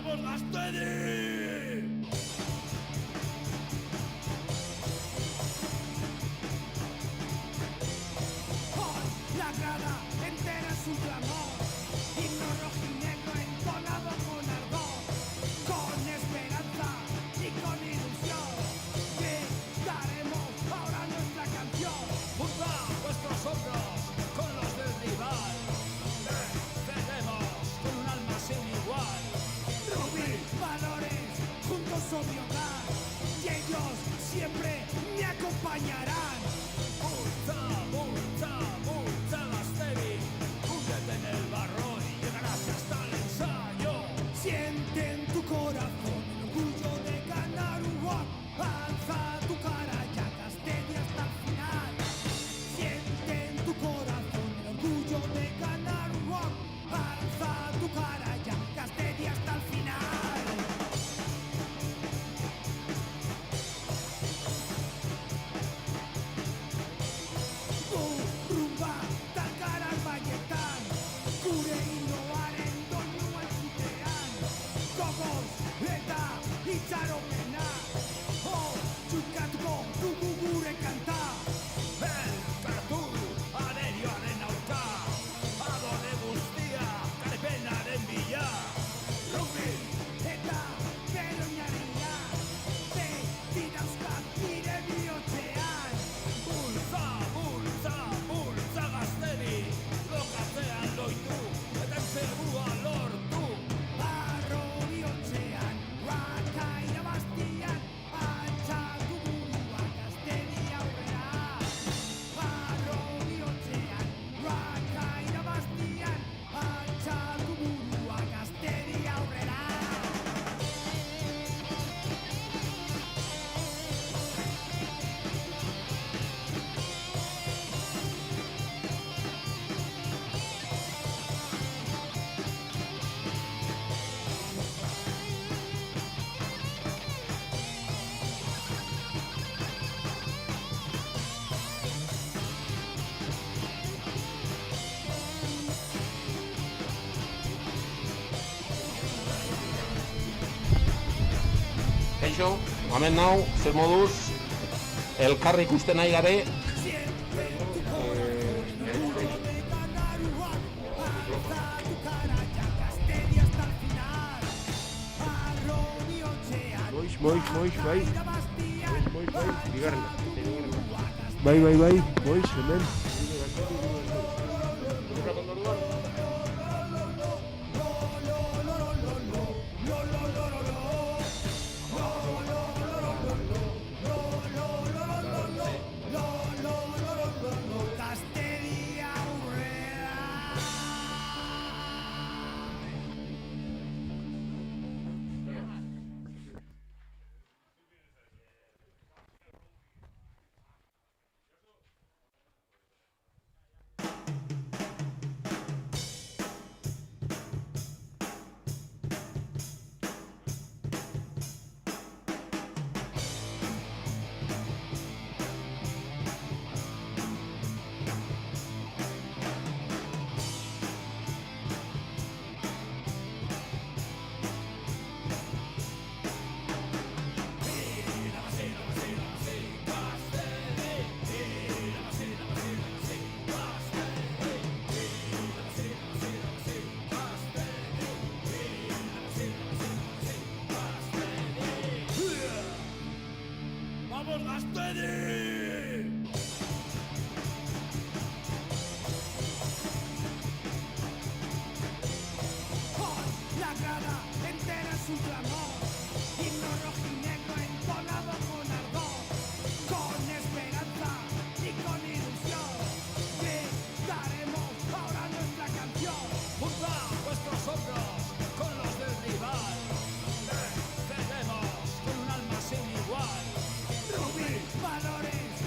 ¡Vamos, Gastedi! Hoy la grada entera es un clamor, himno rojinegro entonado con ardor, con esperanza y con ilusión, gritaremos ahora nuestra canción. Junta vuestros hombros con los del rival, defendemos con un alma sin igual. Rugby, valores, juntos son mi hogar, y ellos siempre me acompañarán. Multa, multa, multa, Gastedi, húndete en el barro y llegarás hasta el ensayo. Siente en tu corazón el orgullo de ganar un rock, alza tu cara ya Gastedi hasta el final. Siente en tu corazón el orgullo de ganar un rock, alza tu cara ya Gastedi hasta el final. Rumba, talkar albaietan, gure inoaren doinuan zutean, gogoz eta itxaropena, txukatuko dugu gure kanta. Elkartu arerioaren aurka, adore guztia garpenaren bila. Rugby, Eta bere oinarria, beti dauzkat nire bihotzean. multa, multa, multa, Gastedi, lokatzean loitu eta entzegua lortu. Barro bihotzean, raka irabaztian, altxatu burua Gastedi aurrera. Barro bihotzean, raka irabaztian, altxatu burua Gastedi aurrera. Kaixo, hemen nau, zer moduz, elkarri ikusten nahi gabe. Siempre tu corazón el orgullo de ganar un rock, alza tu cara ya Gastedi hasta el final. Barro bihotzean, Moix, bai. irabaztian, Bigarrena. Bai, Moix, hemen. Gastedi aurrera. ¡vamos, Gastedi! Hoy la grada entera es un clamor, himno rojinegro entonado con ardor, con esperanza y con ilusión, gritaremos ahora nuestra canción. Junta vuestros hombros con los del rival, defendemos con un alma sin igual. Rugby, valores,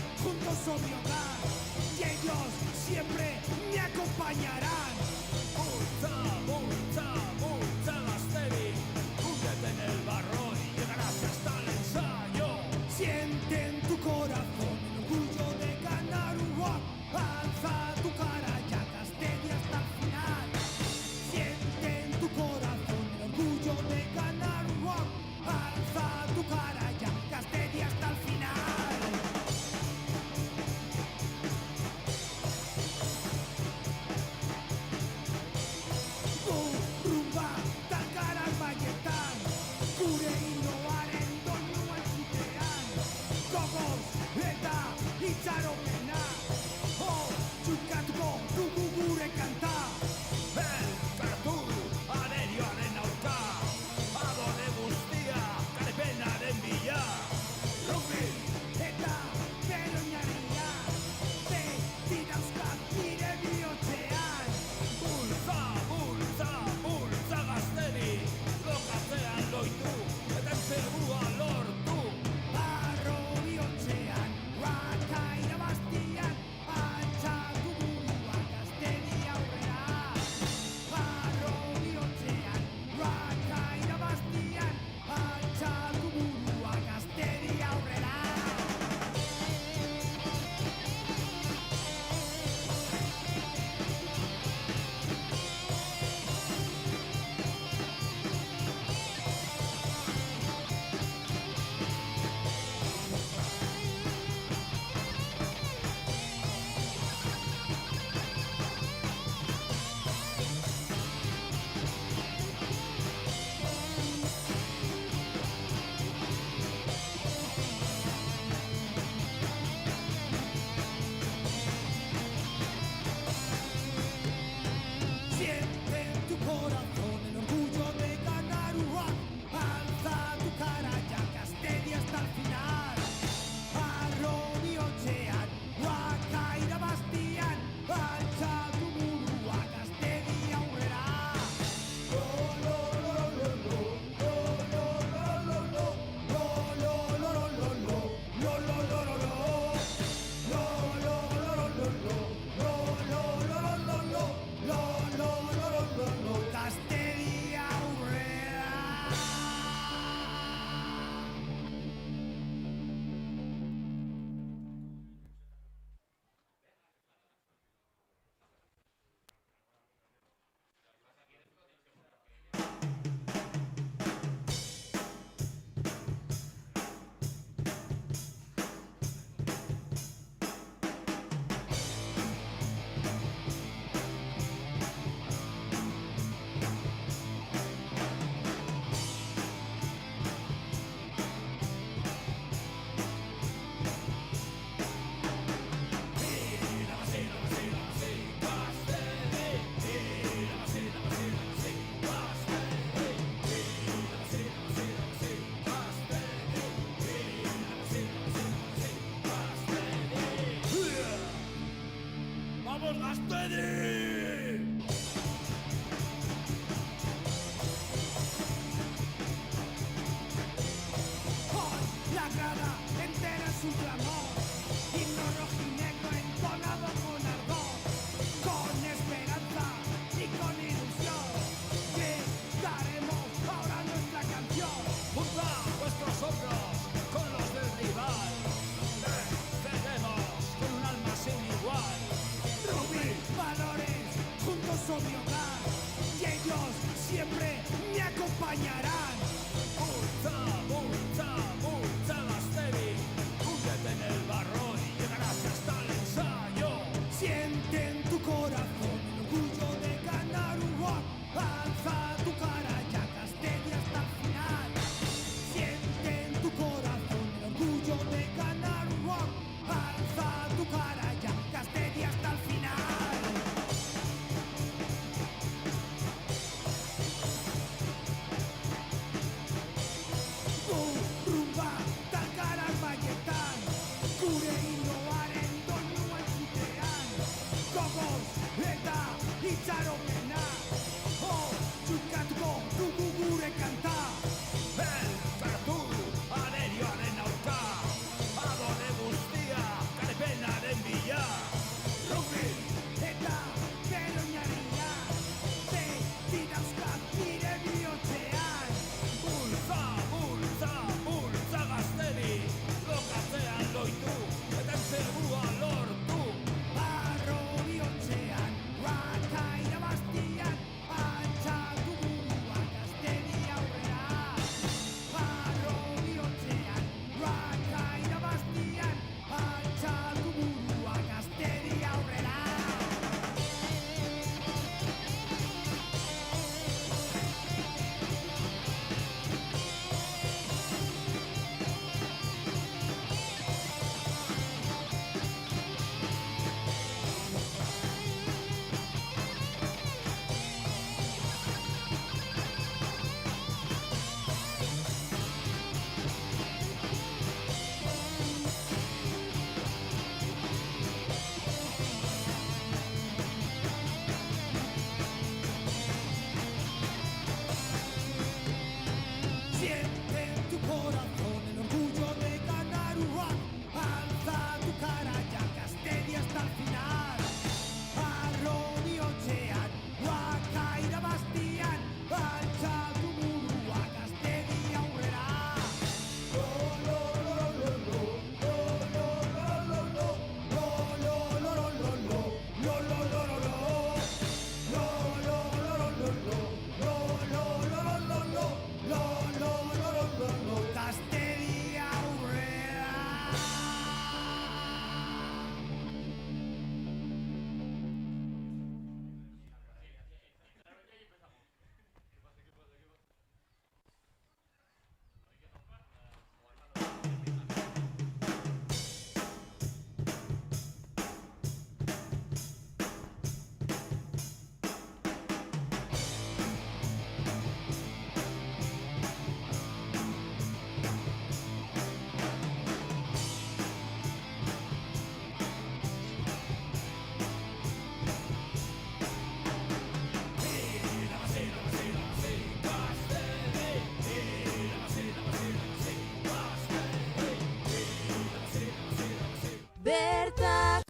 Esteban.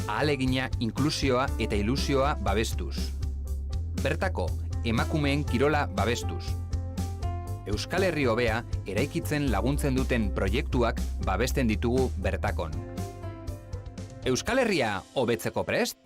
Ahalegina, inklusioa eta ilusioa babestuz. Bertako, emakumeen kirola babestuz. Euskal Herri hobea eraikitzen laguntzen duten proiektuak babesten ditugu bertakon. Euskal Herria hobetzeko prest?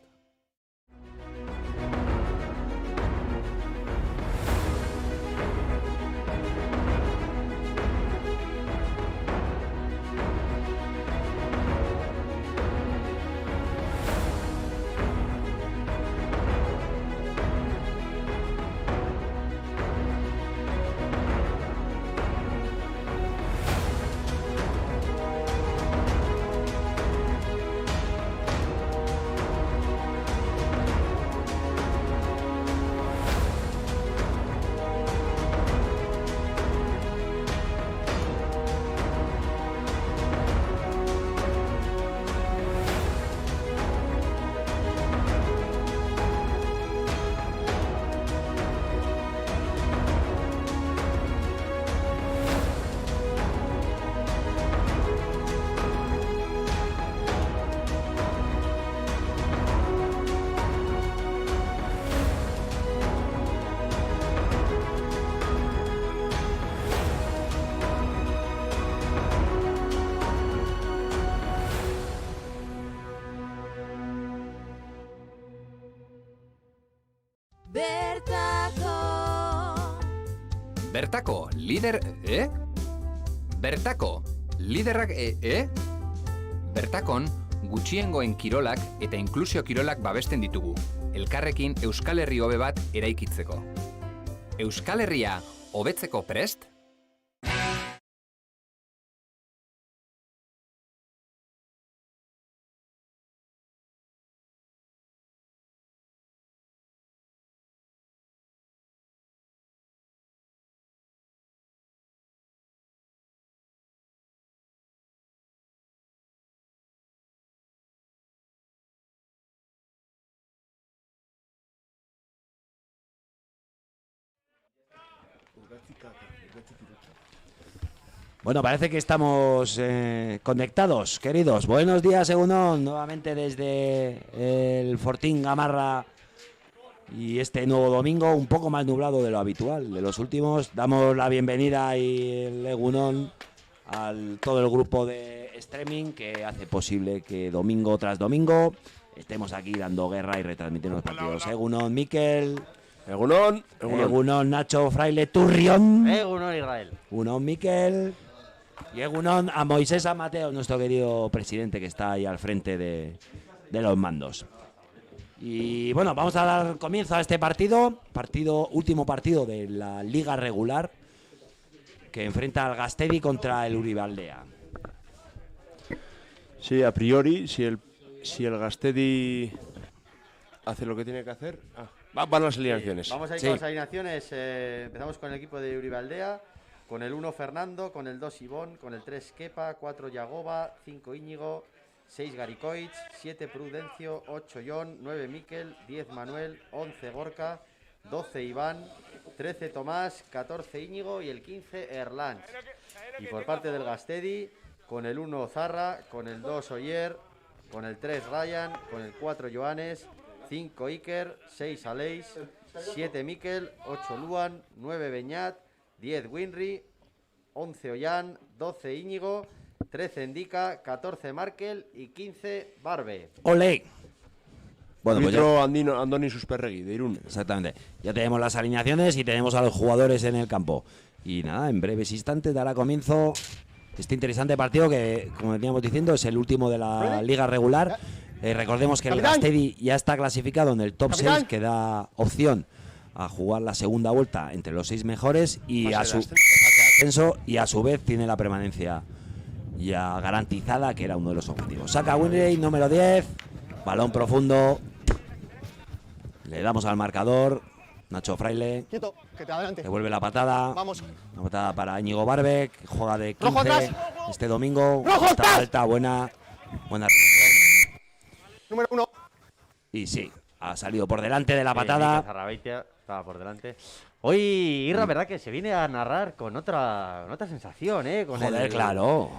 Bertako, lider... Bertako, liderrak... Bertakon, gutxiengoen kirolak eta inklusio kirolak babesten ditugu. Elkarrekin Euskal Herri hobe bat eraikitzeko. Euskal Herria hobetzeko prest? Bueno, parece que estamos conectados, queridos. Buenos días, Egunon, nuevamente desde el Fortín Gamarra. Y este nuevo domingo, un poco más nublado de lo habitual, de los últimos. Damos la bienvenida y el Egunon a todo el grupo de streaming que hace posible que domingo tras domingo estemos aquí dando guerra y retransmitiendo los partidos. Egunon, Mikel. Egunon, Nacho Fraile Turrión. Egunon, Israel. Egunon, Mikel. Y Egunon a Moisés Amateo, nuestro querido presidente que está ahí al frente de los mandos. Y bueno, vamos a dar comienzo a este último partido de la liga regular, que enfrenta al Gastedi contra el Uribe-Aldea. Sí, a priori, si el Gastedi hace lo que tiene que hacer... van las alineaciones. Vamos a ir con las alineaciones. Empezamos con el equipo de Uribe-Aldea, con el 1 Fernando, con el 2 Ivón, con el 3 Kepa, 4 Yagoba, 5 Íñigo, 6 Garicoich, 7 Prudencio, 8 John, 9 Mikel, 10 Manuel, 11 Gorka, 12 Iván, 13 Tomás, 14 Íñigo y el 15 Erlanz. Y por parte del Gastedi, con el 1 Zarra, con el 2 Oyer, con el 3 Ryan, con el 4 Joanes, 5 Iker, 6 Aleix, 7 Mikel, 8 Luan, 9 Beñat, 10 Winry, 11 Ollán, 12 Íñigo, 13 Indica, 14 Markel y 15 Barbe. ¡Ole! Bueno, pues ya... Andoni Susperregui, de Irún. Exactamente. Ya tenemos las alineaciones y tenemos a los jugadores en el campo. Y nada, en breves instantes dará comienzo este interesante partido que, como veníamos diciendo, es el último de la liga regular. Recordemos que el Gastedi ya está clasificado en el top 6, que da opción a jugar la segunda vuelta entre los 6 mejores y a su ascenso, y a su vez tiene la permanencia ya garantizada, que era uno de los objetivos. Saca Winry, número 10, balón profundo, le damos al marcador. Nacho Fraile, quieto, que te adelante. Devuelve la patada. Vamos. Una patada para Íñigo Barbe, que juega de 15 Rojo atrás. este domingo. Rojo Está atrás. alta, buena. Número 1. Y sí, ha salido por delante de la patada. estaba por delante. Hoy, Irra, ¿verdad que se viene a narrar con otra sensación, ¿eh? Con Joder, claro.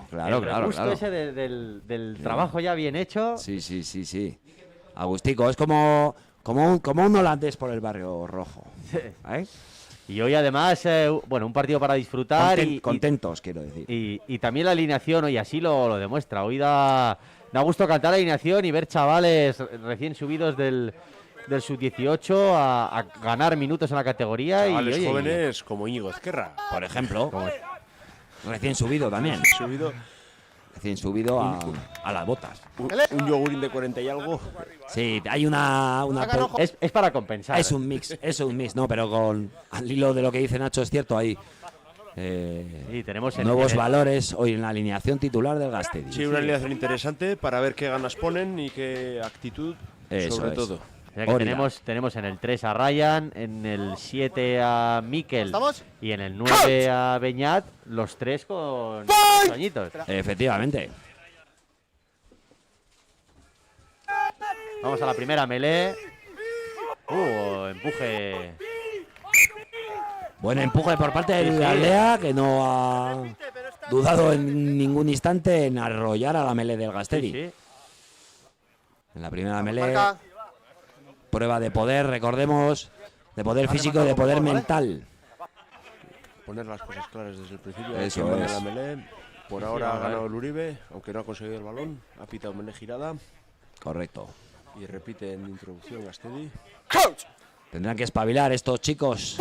Justo ese del trabajo ya bien hecho. Sí. Agustico, es como un holandés por el barrio rojo. ¿Eh? Y hoy además, un partido para disfrutar. Contentos, quiero decir. Y también la alineación hoy así lo demuestra. Hoy da gusto cantar la alineación y ver chavales recién subidos del sub-18 a ganar minutos en la categoría. Chavales y jóvenes como Íñigo Ezquerra, Por ejemplo. Recién subido también. Recién subido a las botas. Un yogurín de 40 y algo. Sí, hay una es para compensar. Es un mix, no, pero al hilo de lo que dice Nacho es cierto, hay tenemos nuevos valores hoy en la alineación titular del Gasteiz. Sí, una alineación interesante para ver qué ganas ponen y qué actitud, sobre todo. O sea que tenemos en el 3 a Ryan, en el 7 a Mikel y en el 9 a Beñat, los tres con 8 añitos. Efectivamente. Vamos a la primera melee. Empuje. Buen empuje por parte del Aldea, que no ha dudado en ningún instante en arrollar a la melee del Gasteiz. Sí. En la primera melee, prueba de poder, recordemos, de poder físico y de poder mental. Poner las cosas claras desde el principio. Eso es. La melee. Por ahora ha ganado el Uribe, aunque no ha conseguido el balón. Ha pitado melee girada. Correcto. Y repite en introducción Gasteiz. Tendrán que espabilar estos chicos.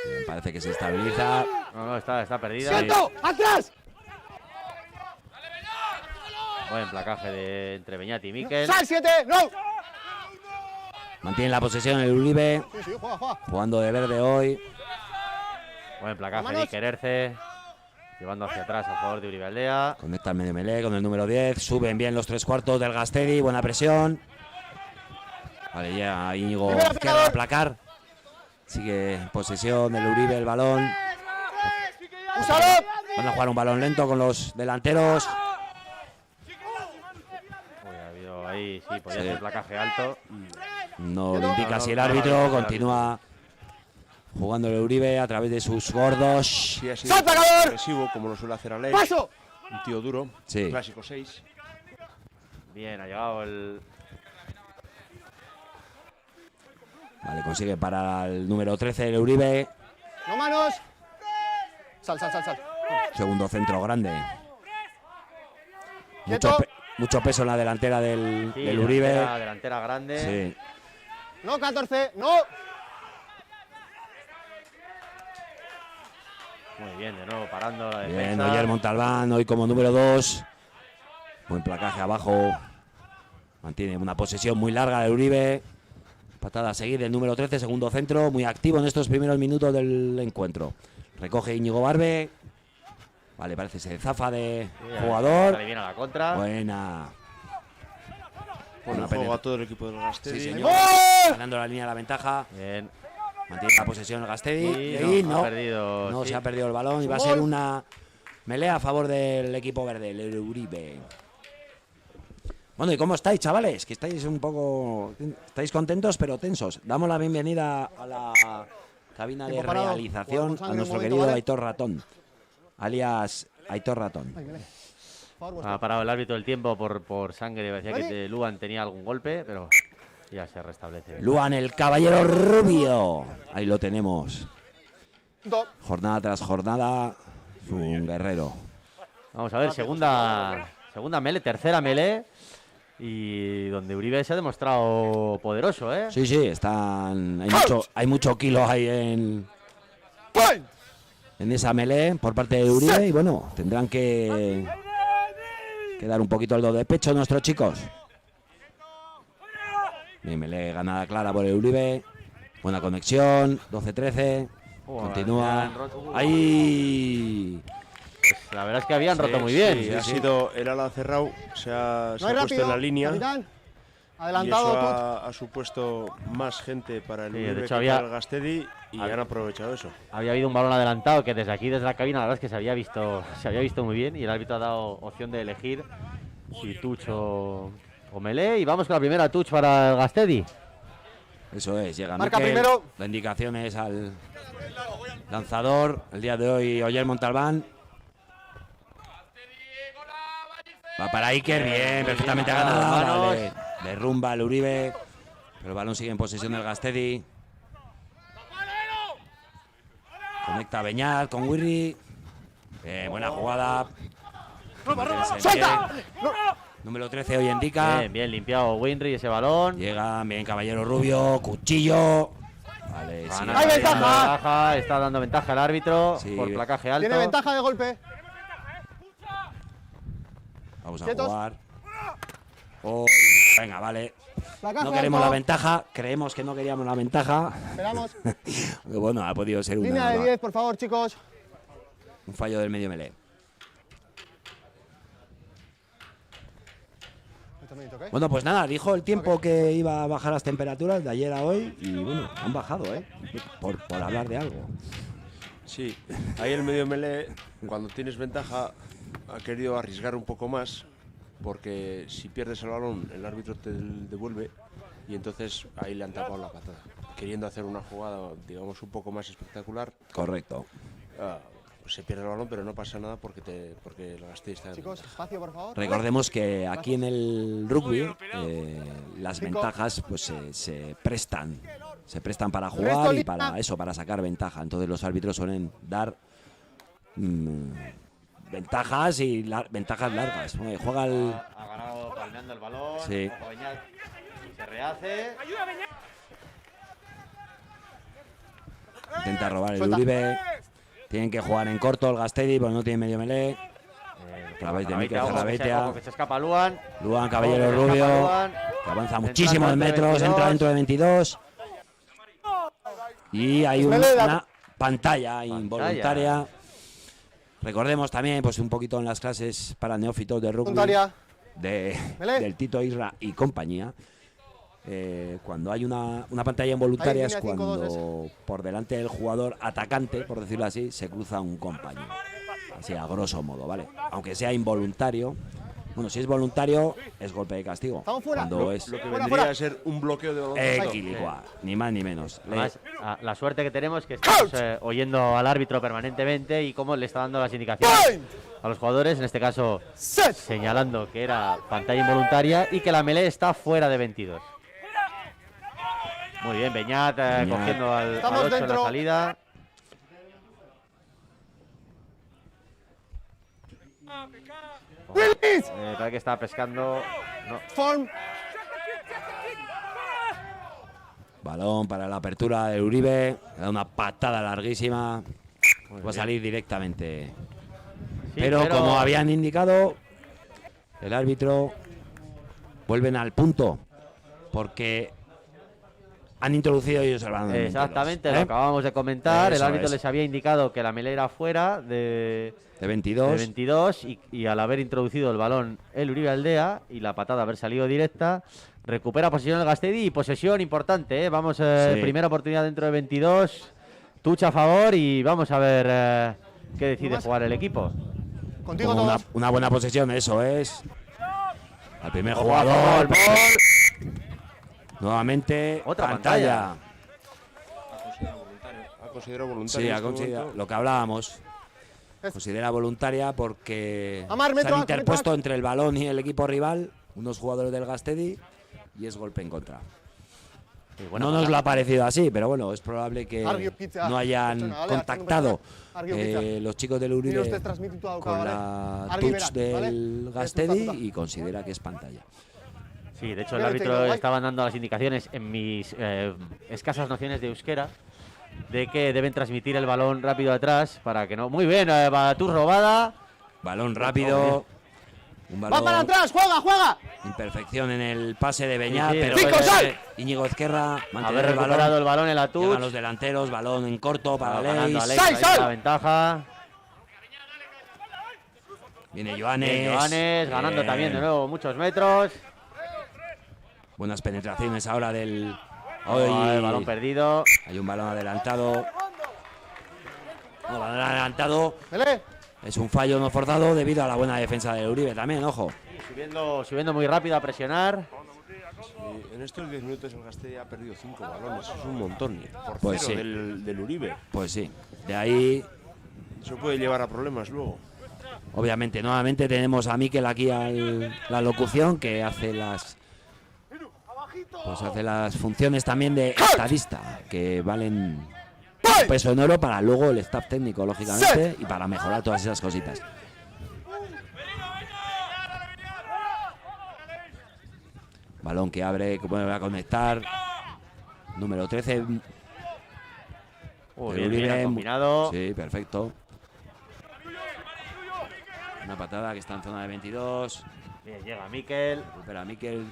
Bien, parece que se estabiliza. No, está perdida. ¡Siento! ¡Atrás! Buen placaje entre Beñat y Mikel. ¡Sal 7! ¡No! Mantiene la posesión el Uribe. Sí, juega. Jugando de verde hoy. Buen placaje de Iker Erce. Llevando hacia atrás a favor de Uribe Aldea. Conecta el medio melee con el número 10. Suben bien los 3/4 del Gasteiz. Buena presión. Vale, ya Íñigo Ezquerra a placar. Sigue en posesión del Uribe el balón. Van a jugar un balón lento con los delanteros. Ha habido ahí, podía ser placaje alto. No lo indica si el árbitro. Continúa jugando el Uribe a través de sus gordos. Sí, ha sido agresivo, como lo suele hacer Aleix. ¡Paso! Un tío duro. Sí. Clásico 6. Bien, ha llegado el... Vale, consigue parar al número 13 el Uribe. ¡No manos! Sal. Segundo centro grande. Quieto. Mucho peso en la delantera del Uribe. Delantera grande. Sí. ¡No, 14! ¡No! Muy bien, de nuevo parando la defensa. Bien, Oyer Montalbán hoy como número 2. Buen placaje abajo. Mantiene una posesión muy larga del Uribe. Patada a seguir del número 13, segundo centro. Muy activo en estos primeros minutos del encuentro. Recoge Íñigo Barbe. Vale, parece que se zafa de jugador. Sale bien a la contra. Buena. Bueno, juego a todo el equipo del Gasteiz. Sí, señor. Ganando la línea de la ventaja. Bien. Mantiene la posesión el Gasteiz. Sí, Y no, ha perdido, no sí. se ha perdido el balón. Y va a ser una melea a favor del equipo verde, el Uribe. Bueno, ¿y cómo estáis, chavales? Que estáis un poco... Estáis contentos, pero tensos. Damos la bienvenida a la cabina de Tiempo parado. realización Jugamos a sangre nuestro un momento, querido ¿vale? Aitor Ratón, alias Aitor Ratón. Ha parado el árbitro del tiempo por sangre. Parecía que Luan tenía algún golpe, pero ya se restablece. Luan, el caballero rubio. Ahí lo tenemos. Do. Jornada tras jornada, un guerrero. Vamos a ver, segunda melee, tercera melee. Y donde Uribe se ha demostrado poderoso, ¿eh? Sí, hay mucho kilo ahí en esa melee por parte de Uribe. Y bueno, tendrán que dar un poquito el do de pecho nuestros chicos. Bien, melee ganada clara por el Uribe. Buena conexión, 12-13. Continúa. Ahí. Pues la verdad es que habían roto muy bien. Sí, ha sido el ala cerrado, se ha puesto en la línea. Capitán. Y Adelantado. eso ha supuesto más gente para el Sí, Uribe de hecho que había- para el Gasteiz y han aprovechado eso. Había habido un balón adelantado que desde aquí, desde la cabina, la verdad es que se había visto muy bien y el árbitro ha dado opción de elegir si touch o melee. Y vamos con la primera touch para el Gastedi. Eso es, llega Marca Miquel, primero. da indicaciones al lanzador. El día de hoy, Oyer Montalbán. Va para Iker, bien, perfectamente ganada. Vale. Derrumba el Uribe. Pero el balón sigue en posesión del Gastedi. Conecta a Beñat con Wirri. Bien, buena jugada. Número 13 hoy indica. Bien, bien limpiado Winry ese balón. Llega bien Caballero Rubio, cuchillo. Vale, sí. ¡Hay ventaja! Está dando ventaja al árbitro Sí. por placaje alto. Tiene ventaja de golpe. Vamos a Quietos. jugar. Oh, venga, vale. Placaje No queremos alto. la ventaja. Creemos que no queríamos la ventaja. Esperamos. Aunque bueno, ha podido ser Línea de 10, por favor, chicos. un fallo del medio melee. Bueno, pues nada, dijo el tiempo que iba a bajar las temperaturas de ayer a hoy y bueno, han bajado, por hablar de algo. Sí, ahí el medio melee, cuando tienes ventaja, ha querido arriesgar un poco más, porque si pierdes el balón, el árbitro te devuelve y entonces ahí le han tapado la patada, queriendo hacer una jugada, digamos, un poco más espectacular. Correcto. Se pierde el balón, pero no pasa nada porque el Gasteiz está en Chicos, espacio, por favor. Recordemos que aquí en el rugby las ventajas pues se prestan para jugar y para eso, para sacar ventaja. Entonces los árbitros suelen dar ventajas y ventajas largas. Juega el... Ha ganado palmeando el balón. Sí. Ojo, Beñat se rehace. Intenta robar el Suelta. Uribe. Tienen que jugar en corto el Gastedi, porque no tiene medio melee. Través de Mikel Zarrabeitia. Que se escapa Luan. Luan Caballero Ojo, que se escapa Rubio, Luan. que avanza Entrando muchísimos dentro de metros, 22. entra dentro de 22. Y hay una pantalla involuntaria. Recordemos también, pues un poquito en las clases para neófitos de rugby Voluntaria. del Tito Isra y compañía. Cuando hay una pantalla involuntaria es Ahí, línea 5-2 cuando por delante del jugador atacante, por decirlo así, se cruza un compañero. Así a grosso modo, ¿vale? Aunque sea involuntario. Bueno, si es voluntario, es golpe de castigo. Estamos fuera. Cuando es Lo que Fuera, vendría fuera. a ser un bloqueo de balón. equilibra, ni más ni menos. Además, la suerte que tenemos es que estamos oyendo al árbitro permanentemente y cómo le está dando las indicaciones a los jugadores, en este caso señalando que era pantalla involuntaria y que la melee está fuera de 22. Muy bien, Beñat cogiendo al 8 en la dentro. salida. Parece que está pescando. No. Form. Balón para la apertura de Uribe. Le da una patada larguísima. Va a salir directamente. Sí, pero como habían indicado, el árbitro vuelven al punto. Porque han introducido ellos el balón. Exactamente, ¿eh? lo acabamos de comentar. Eso El árbitro es. les había indicado que la melee era fuera de 22 y al haber introducido el balón el Uribe Aldea y la patada haber salido directa, recupera posesión el Gastedi y posesión importante. Vamos, Sí. primera oportunidad dentro de 22, tucha a favor y vamos a ver qué decide jugar el equipo. Contigo Como todos. una buena posesión, eso es. Al primer Ojo, jugador. gol. Nuevamente, Otra pantalla. Ha considerado voluntario. Sí, en ha este considerado momento. lo que hablábamos. Considera voluntaria porque Amar, se metro, han interpuesto metro. entre el balón y el equipo rival unos jugadores del Gastedi y es golpe en contra. Y buena No nos patada. lo ha parecido así, pero bueno, es probable que Argi pizza. no hayan Pertsona, vale, contactado Argi pizza. los chicos del Nire Uribe ustez transmititu dauka, con vale? la Argi touch berak, del vale? Gastedi Ez y considera que es pantalla. Sí, de hecho el Mira, árbitro tengo, estaba dando las indicaciones en mis escasas nociones de euskera de que deben transmitir el balón rápido atrás para que no... Muy bien, Batur robada. Balón rápido. Un ¡Va balón. para atrás! ¡Juega, juega! Imperfección en el pase de Beñat, Sí, sí, pero ¡Cinco, sal! Íñigo Ezquerra Haber mantener el recuperado balón. el balón en la Llegan touch. los delanteros, balón en corto para Ganando Leis. Alex, ¡Sal, ahí sal! la ventaja. Viene Bien, Joanes. Joanes ganando Bien. también de nuevo muchos metros. Buenas penetraciones ahora del... El balón perdido. Hay un balón adelantado. No, balón adelantado. ¡Mele! Es un fallo no forzado debido a la buena defensa de Uribe también, ojo. Subiendo muy rápido a presionar. En estos 10 minutos el Gasteiz ha perdido 5 balones, es un montón. Por Pues cero sí. del Uribe. Pues sí. De ahí, Eso puede llevar a problemas luego. obviamente, nuevamente tenemos a Mikel aquí la locución que hace las funciones también de estadista, que valen un peso en oro para luego el staff técnico, lógicamente, y para mejorar todas esas cositas. Balón que abre, que vuelve a conectar. Número 13. Bien, Uribe, bien combinado. Sí, perfecto. Una patada que está en zona de 22. Bien, llega Mikel. Recupera Mikel.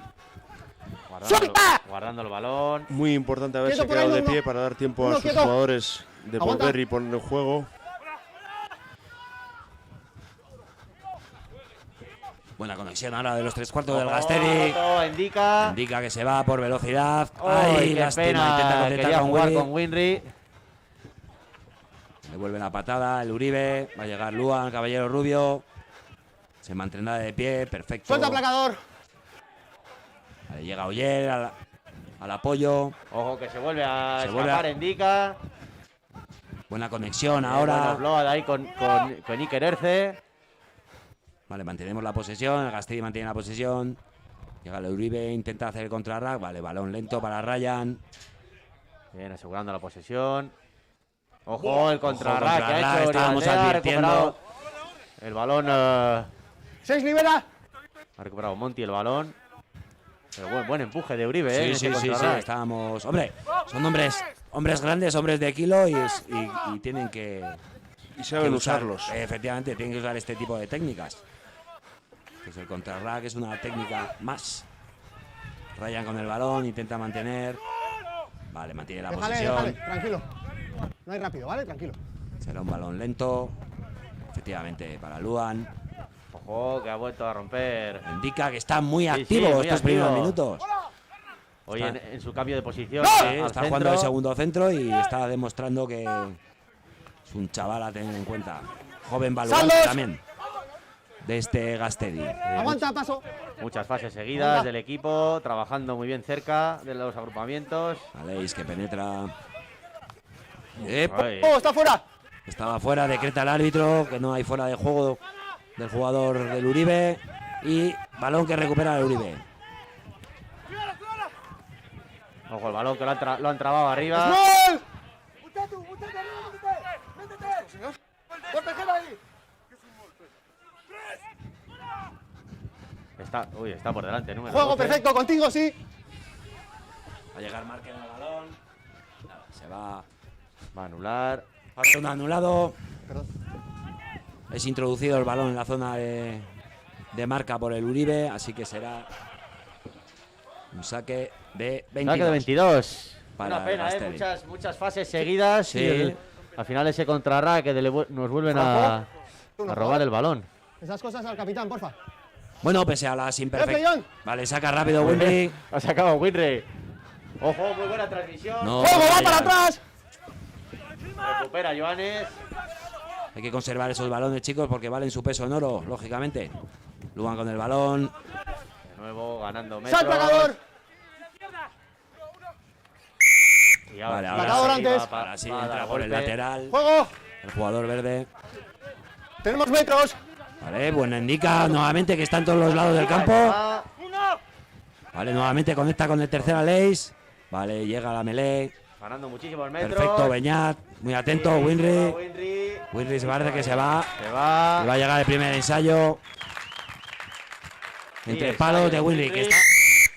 Guardando el balón. Muy importante haberse Quieto por ahí, quedado de uno. pie para dar tiempo a Uno, sus quieto. jugadores de Aguanta. volver y poner en juego. Buena conexión ahora de los 3/4 del Ojo, Gasteiz. Indica. Indica que se va por velocidad. Ay, Ay, qué lástima. pena. Intenta conectar Quería con jugar Willy. con Winry. Le vuelve la patada el Uribe. Va a llegar Luan, Caballero Rubio. Se mantendrá de pie. Perfecto. Suelta placador. Vale, llega Oyer al apoyo. Ojo que se vuelve a Se vuelve escapar a- Indica. Buena conexión Bueno, ahora. Bload ahí con Iker Erce. Vale, mantenemos la posesión. El Gasteiz mantiene la posesión. Llega el Uribe, intenta hacer el contrarrack. Vale, balón lento para Ryan. Bien, asegurando la posesión. Ojo, el contrarrack que ha contrarrack, hecho estábamos Uribe Aldea, ha advirtiendo. recuperado el balón. Ha 6 libera. recuperado Monti el balón. Pero buen empuje de Uribe, en Sí, ese sí, sí, contrarrack. estábamos. Hombre, son hombres grandes, hombres de kilo y tienen que. Y saben que usar- usarlos. Efectivamente, tienen que usar este tipo de técnicas. Pues el contrarrack es una técnica más. Ryan con el balón, intenta mantener. Vale, mantiene la Déjale, posesión. déjale. Tranquilo. No hay rápido, ¿vale? Tranquilo. Será un balón lento. Efectivamente, para Luan. Ojo, que ha vuelto a romper. Indica que está muy Sí, activo sí, muy estos activo. primeros minutos. Hoy Está- en su cambio de posición. Sí, al está centro. jugando de segundo centro y está demostrando que es un chaval a tener en cuenta. Joven baluarte ¡Saldos! también de este Gasteiz. Aguanta, paso. Muchas fases seguidas del equipo, trabajando muy bien cerca de los agrupamientos. Aleix que penetra. Ay, ¡Oh, está fuera! Estaba fuera, decreta el árbitro que no hay fuera de juego del jugador del Uribe. Y balón que recupera el Uribe. Ojo, el balón que lo han trabado arriba. ¡Gol! Está por delante, número Juego 12. perfecto, contigo, sí. Va a llegar Márquez al balón. Nada, se va. Va a anular. Falta un anulado. Perdón. Es introducido el balón en la zona de marca por el Uribe, así que será un saque de 22. Saque de 22. Para Una pena, el Gasteiz. muchas fases seguidas. Sí. Y al final ese contrarrack que nos vuelven a robar el balón. Esas cosas al capitán, porfa. Bueno, pese a las imperfecciones. John! Vale, saca rápido Winry. Ha sacado Winry. Ojo, muy buena transmisión. No, ¡Juego, va vaya. para atrás! Recupera Joanes. Hay que conservar esos balones, chicos, porque valen su peso en oro, lógicamente. Luan con el balón. De nuevo ganando metros. ¡Sal, placador! Y ahora Vale, sí, ahora Placador sí, antes. ahora sí, para entra dar por el golpe. lateral. ¡Juego! El jugador verde. Tenemos metros. Vale, bueno, indica nuevamente que está en todos los lados del campo. Ah, Vale, nuevamente conecta con el tercer Aleix. Vale, llega a la melee. ganando muchísimos metros. Perfecto, Beñat. Muy atento, Winry. Winry. Winry se parece que se va. Se Y va. va a llegar el primer ensayo. Entre ensayo palos de de Winry, que Winry.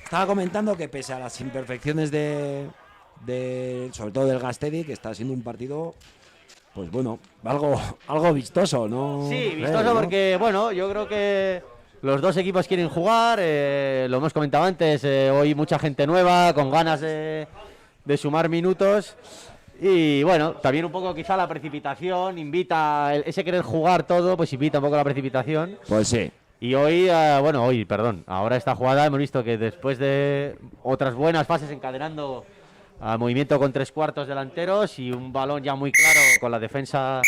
estaba comentando que pese a las imperfecciones sobre todo del Gasteiz, que está siendo un partido, pues bueno, algo vistoso, ¿no? Sí, Creo, vistoso ¿no? porque, bueno, yo creo que los dos equipos quieren jugar. Lo hemos comentado antes, hoy mucha gente nueva, con ganas de sumar minutos. Y bueno, también un poco quizá la precipitación invita, ese querer jugar todo, pues invita un poco la precipitación. Pues sí. Y hoy, ahora esta jugada hemos visto que después de otras buenas fases encadenando movimiento con 3/4 delanteros y un balón ya muy claro con la defensa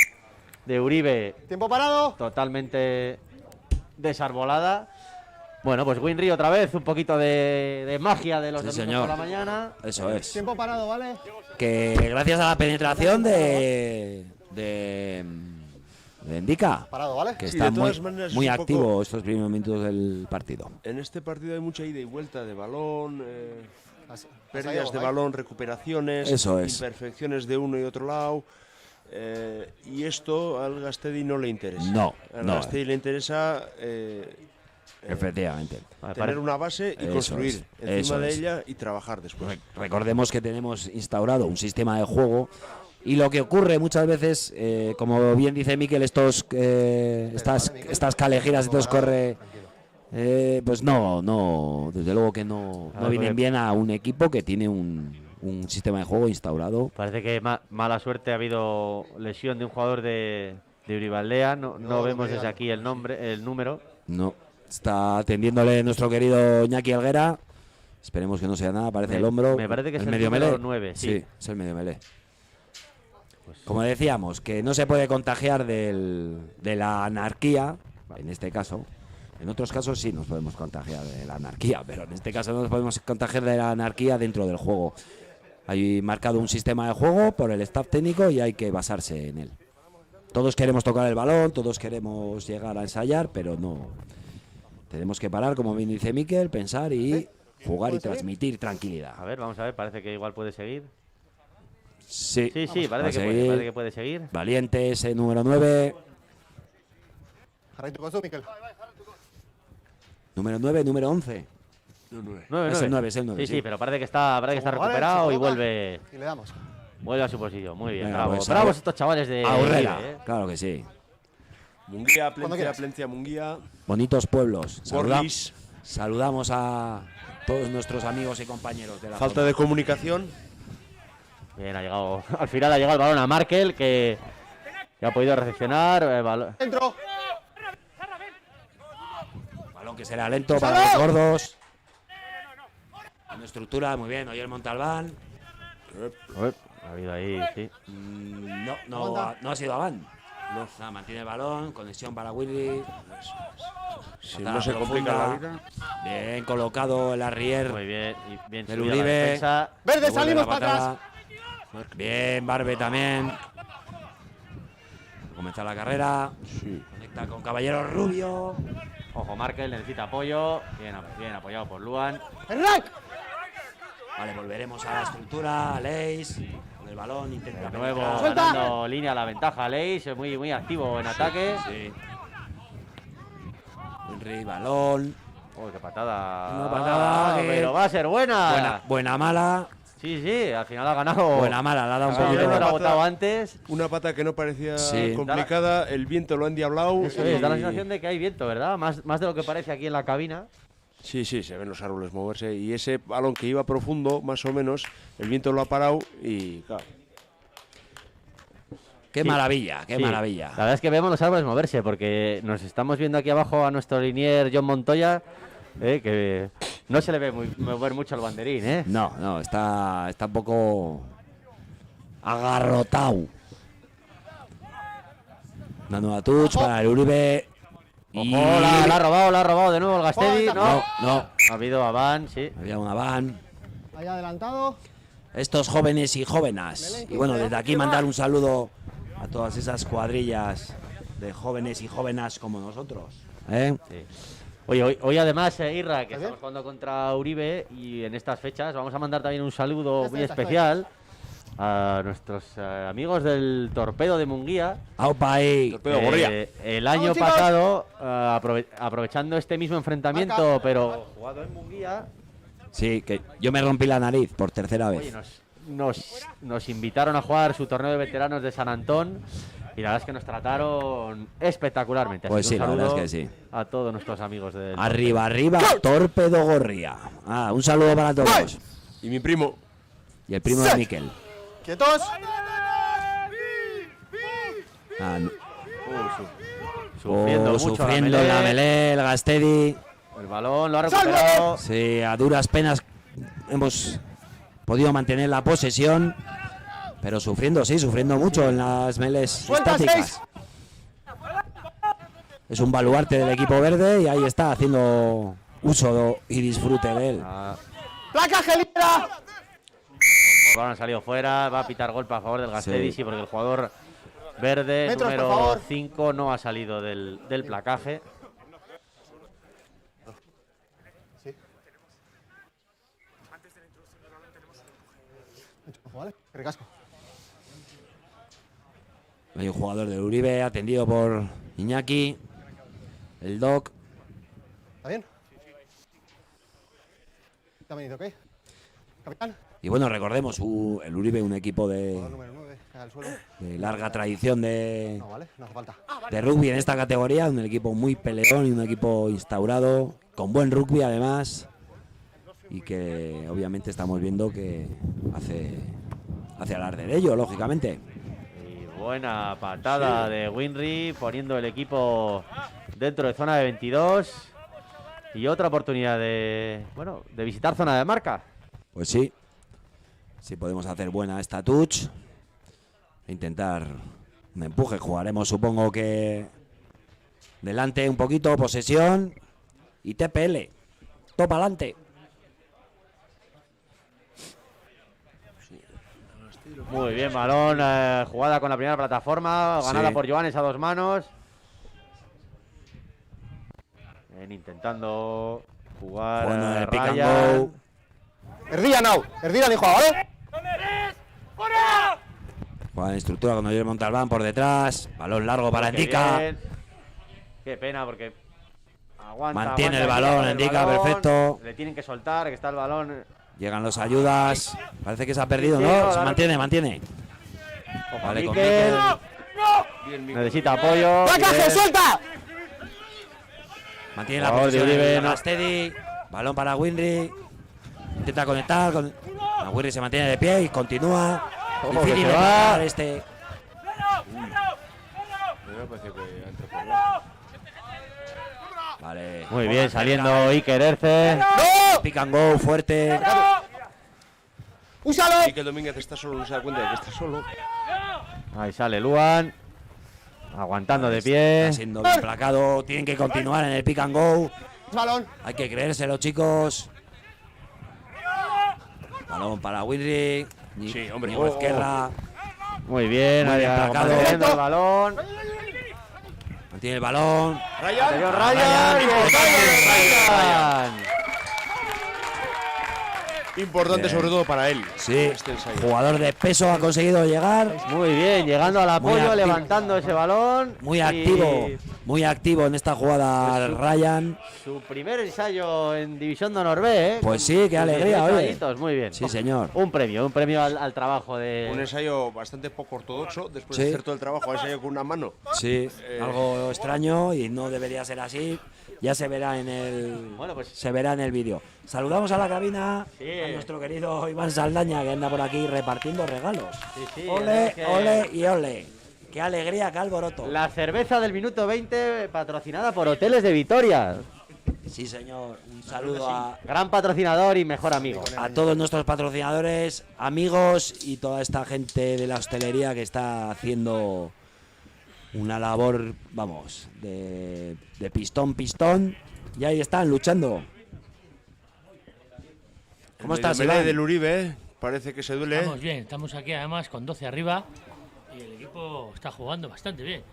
de Uribe Tiempo parado. totalmente desarbolada, Bueno, pues Winry otra vez, un poquito de magia de los Sí, domingos señor. por la mañana. Eso es. Tiempo parado, ¿vale? Que gracias a la penetración de Indica, Parado, ¿vale? que Sí, está de todas maneras, muy es un activo poco- estos primeros minutos del partido. En este partido hay mucha ida y vuelta de balón, Has pérdidas de ido, balón, recuperaciones, Eso es. imperfecciones de uno y otro lado. Y esto al Gastedi no le interesa. No, Al no. Gastedi le interesa Efectivamente. tener una base y Eso construir es, encima eso de es. ella y trabajar después. Recordemos que tenemos instaurado un sistema de juego y lo que ocurre muchas veces, como bien dice Miquel, estas calejiras, estos corre, pues no, desde luego que no vienen bien a un equipo que tiene un sistema de juego instaurado. Parece que mala suerte, ha habido lesión de un jugador de Uribe-Aldea. No vemos desde aquí el número. No, está atendiéndole nuestro querido Iñaki Helguera. Esperemos que no sea nada, parece el hombro. Me parece que es el medio número melee. 9, sí. Sí, es el medio melee. Como decíamos, que no se puede contagiar de la anarquía, en este caso. En otros casos sí nos podemos contagiar de la anarquía, pero en este caso no nos podemos contagiar de la anarquía dentro del juego. Hay marcado un sistema de juego por el staff técnico y hay que basarse en él. Todos queremos tocar el balón, todos queremos llegar a ensayar, pero no. Tenemos que parar, como bien dice Miquel, pensar y jugar y transmitir tranquilidad. A ver, vamos a ver, parece que igual puede seguir. Sí, Sí, va a parece seguir. que puede seguir. Valiente, ese número 9. Jarraitu con Miquel. Número 9, número 11. Es el 9, es el 9. Sí, pero parece que está Vale, recuperado se y coloca. vuelve Y le damos. a su posición. Muy bien, Venga, bravo. pues, Bravos estos chavales de Aurrera, Uribe, claro que sí. Munguía, Cuando Plencia, quieras. Plencia, Munguía. Bonitos pueblos. Gorlis. Saludamos a todos nuestros amigos y compañeros de la Falta zona. de comunicación. Bien, al final ha llegado el balón a Markel, que ha podido recepcionar. Dentro. Balón que será lento para los gordos. En estructura, muy bien. Oyer Montalbán. Ha habido ahí, sí. No ha sido Aván. No, nada, mantiene el balón. Conexión para Willy. Si Patada no se complica la profunda. vida. Bien colocado el arrier. Muy bien. Y bien Del subida la Uribe. defensa. Verde, Devuelve salimos la para atrás. patada. Bien, Barbe también. Comienza la carrera. Sí. Conecta con Caballero Rubio. Ojo, Markel necesita apoyo. Bien apoyado por Luan. ¡Enrac! Vale, volveremos a la estructura. Leis. Con el balón intenta De nuevo penetrar. ¡Suelta! ganando línea a la ventaja. Leis, muy activo en ataque. Sí. Henry, balón. Oh, qué patada. Una patada que- Pero va a ser buena. Buena mala. Sí, al final ha ganado. Buena mala. La ha dado un Sí, poquito. no buena lo ha pata. agotado antes. Una pata que no parecía Sí. complicada, el viento lo ha endiablado. Eso es, da la sensación de que hay viento, ¿verdad? Más de lo que parece aquí en la cabina. Sí, se ven los árboles moverse. Y ese balón que iba profundo, más o menos, el viento lo ha parado y claro. Qué Sí. maravilla, qué Sí, maravilla. La verdad es que vemos los árboles moverse porque nos estamos viendo aquí abajo a nuestro linier John Montoya, que no se le ve mover mucho el banderín, ¿eh? No, está un poco agarrotado. Una nueva touch para el Uribe. Y... Ojo, la ha robado de nuevo el Gastedi. No, no. Ha habido Aván, sí. Había una van. Ahí adelantado. Estos jóvenes y jóvenes. Y bueno, desde aquí mandar un saludo a todas esas cuadrillas de jóvenes y jóvenes como nosotros. ¿Eh? Sí. Oye, hoy además, Irra, que ¿Está bien? estamos jugando contra Uribe y en estas fechas vamos a mandar también un saludo Ya muy está, especial a nuestros amigos del Torpedo de Munguía. ¡Aupa ahí! Torpedo Gorria. El año chicos! pasado, aprovechando este mismo enfrentamiento, Marca. pero jugado en Munguía, Sí, que yo me rompí la nariz por tercera oye, vez. nos invitaron a jugar su torneo de veteranos de San Antón y la verdad es que nos trataron espectacularmente. Así Pues que sí, un la verdad saludo es que sí. a todos nuestros amigos del Arriba, arriba, Torpedo Gorria. Un saludo para todos. Y mi primo. Y el primo de Miquel. ¡Quietos! Sufriendo mucho sufriendo la melee, el Gastedi. El balón lo ha recuperado. Sí, a duras penas hemos podido mantener la posesión, pero sufriendo mucho en las melees ¡Suelta, estáticas. Es un baluarte del equipo verde y ahí está haciendo uso y disfrute de él. ¡Placaje libera! El balón ha salido fuera, va a pitar golpe a favor del Gastedi, sí, porque el jugador verde, Metros, por número favor. 5, no ha salido del placaje. Sí. Vale, qué recasco. Hay un jugador del Uribe atendido por Iñaki, el Doc. ¿Está bien? ¿Está venido, ok? Capitán. Y bueno, recordemos, el Uribe, un equipo Jugador número 9, cae al suelo. de larga tradición de No, vale, no hace falta. rugby en esta categoría, un equipo muy peleón y un equipo instaurado, con buen rugby además, y que obviamente estamos viendo que hace alarde de ello, lógicamente. Y buena patada de Winry, poniendo el equipo dentro de zona de 22. Y otra oportunidad de visitar zona de marca. Pues sí, sí podemos hacer buena esta touch e intentar un empuje. Jugaremos, supongo que delante un poquito, posesión y TPL. Topa adelante. Muy bien, balón, jugada con la primera plataforma, ganada Sí. por Joanes a 2 manos. Bien, intentando jugar Jugando en el pick and Ryan. go. Erdila, now. Erdila, dijo, ¿vale? Juega en estructura cuando yo Montalbán por detrás. Balón largo para Qué Endica. bien. Qué pena porque aguanta. Mantiene aguanta el balón, con Endica, balón. perfecto. Le tienen que soltar, que está el balón. Llegan los ayudas. Parece que se ha perdido, Sí, ¿no? no, Se dale. mantiene. Ojo, Vale, con Mikel. Mikel. Necesita apoyo. ¡Placaje, bien. suelta! Mantiene la Jugador de posición Uribe, en no. Gastedi. Balón para Winry. Intenta conectar. Winry se mantiene de pie y continúa. Ojo, Difícil que se de va. parar este. Me parece que ha entrado por la- Vale. Muy bien, saliendo Iker Erce. Pick and go fuerte. ¡Úsalo! Y que Domínguez está solo, no se da cuenta de que está solo. Ahí sale Luan. Aguantando de pie. Está siendo bien placado. Tienen que continuar en el pick and go. Balón. Hay que creérselo, chicos. Balón para Winry. Sí, hombre. Ñigo Ezquerra. Muy bien, Muy ahí bien placado. manteniendo el balón. Mantiene el balón. Anterior Ryan. Ryan. Importante Bien. sobre todo para él. Sí. Este ensayo. Jugador de peso ha conseguido llegar. Muy bien, llegando al Muy apoyo, activo. levantando ese balón. Muy Y activo. Muy activo en esta jugada Ryan. Su primer ensayo en División de Honor B, ¿eh? Pues Con sí, qué sus alegría, 18 oye. añitos, muy bien. Sí, señor. Un premio al trabajo de. Un ensayo bastante poco ortodoxo. Después Sí. de hacer todo el trabajo, ensayo con una mano. Sí, algo extraño y no debería ser así. Ya se verá en el Bueno, pues- se verá en el vídeo. Saludamos a la cabina Sí. a nuestro querido Iván Saldaña que anda por aquí repartiendo regalos. Sí, sí, Ole, es que ole y ole. Qué alegría, qué alboroto. La cerveza del minuto 20 patrocinada por Hoteles de Vitoria. Sí, señor. Un saludo a Gran patrocinador y mejor amigo. todos nuestros patrocinadores, amigos y toda esta gente de la hostelería que está haciendo una labor, vamos, de pistón. Y ahí están, luchando. ¿Cómo estás, El melee Iván? del Uribe, parece que se duele. Estamos bien, estamos aquí además con 12 arriba y el equipo está jugando bastante bien.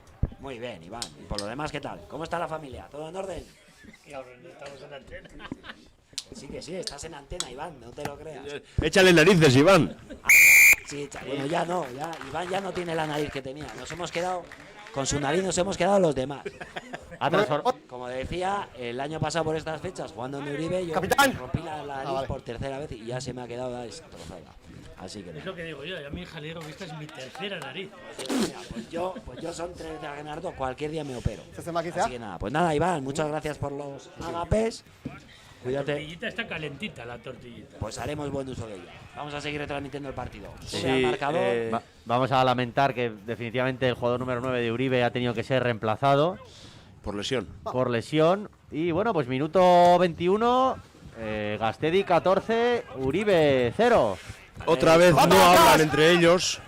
Muy bien, Iván. Y por lo demás, ¿qué tal? ¿Cómo está la familia? ¿Todo en orden? Estamos en antena. Sí que sí, estás en antena, Iván, no te lo creas. Échale narices, Iván. Sí, bueno, ya no, ya Iván ya no tiene la nariz que tenía. Nos hemos quedado, con su nariz nos hemos quedado los demás. Como decía, el año pasado por estas fechas, jugando en Uribe, yo ¡Capitán! rompí la nariz vale. por tercera vez y ya se me ha quedado destrozada. Así que Es lo que digo yo, y a mi hija le digo que esta es mi tercera nariz. mira, pues yo son 3 de Aguinaldo, cualquier día me opero. ¿Se hace más Así que nada, pues nada, Iván, muchas gracias por los agapes. La Cuídate. tortillita está calentita, la tortillita. Pues haremos buen uso de ella. Vamos a seguir retransmitiendo el partido. Sí, Sube al marcador. Vamos a lamentar que definitivamente el jugador número 9 de Uribe ha tenido que ser reemplazado Por lesión. por lesión. Y bueno, pues minuto 21, Gastedi 14, Uribe 0. Otra vez no hablan entre ellos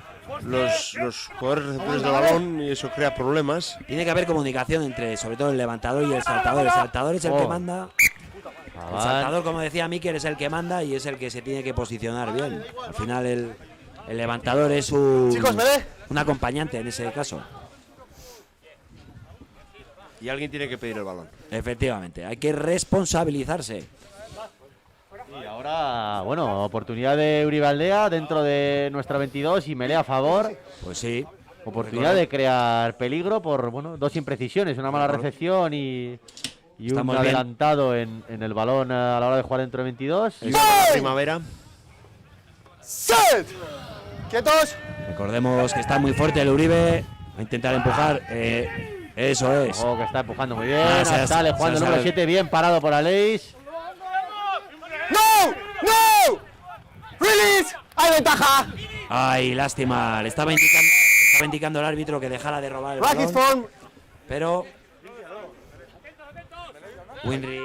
los jugadores receptores del balón y eso crea problemas. Tiene que haber comunicación entre, sobre todo, el levantador y el saltador. El saltador es el que Oh. manda. El saltador, como decía Mikel, es el que manda y es el que se tiene que posicionar bien. Al final el levantador es un acompañante en ese caso. Y alguien tiene que pedir el balón. Efectivamente, hay que responsabilizarse. Y ahora, bueno, oportunidad de Uribe dentro de nuestra 22 y Melé a favor. Pues sí. Oportunidad de crear peligro por, bueno, 2 imprecisiones, una mala recepción y un adelantado en el balón a la hora de jugar dentro de 22. Primavera. ¡Set! ¡Quietos! Recordemos que está muy fuerte el Uribe. Va a intentar empujar. Eso es. Que está empujando muy bien. Sale jugando el número 7, bien parado por Aleix. ¡No! ¡No! ¡Release! ¡Hay ventaja! Ay, lástima. Le estaba indicando el árbitro que dejara de robar el Racket balón. form. Pero Winry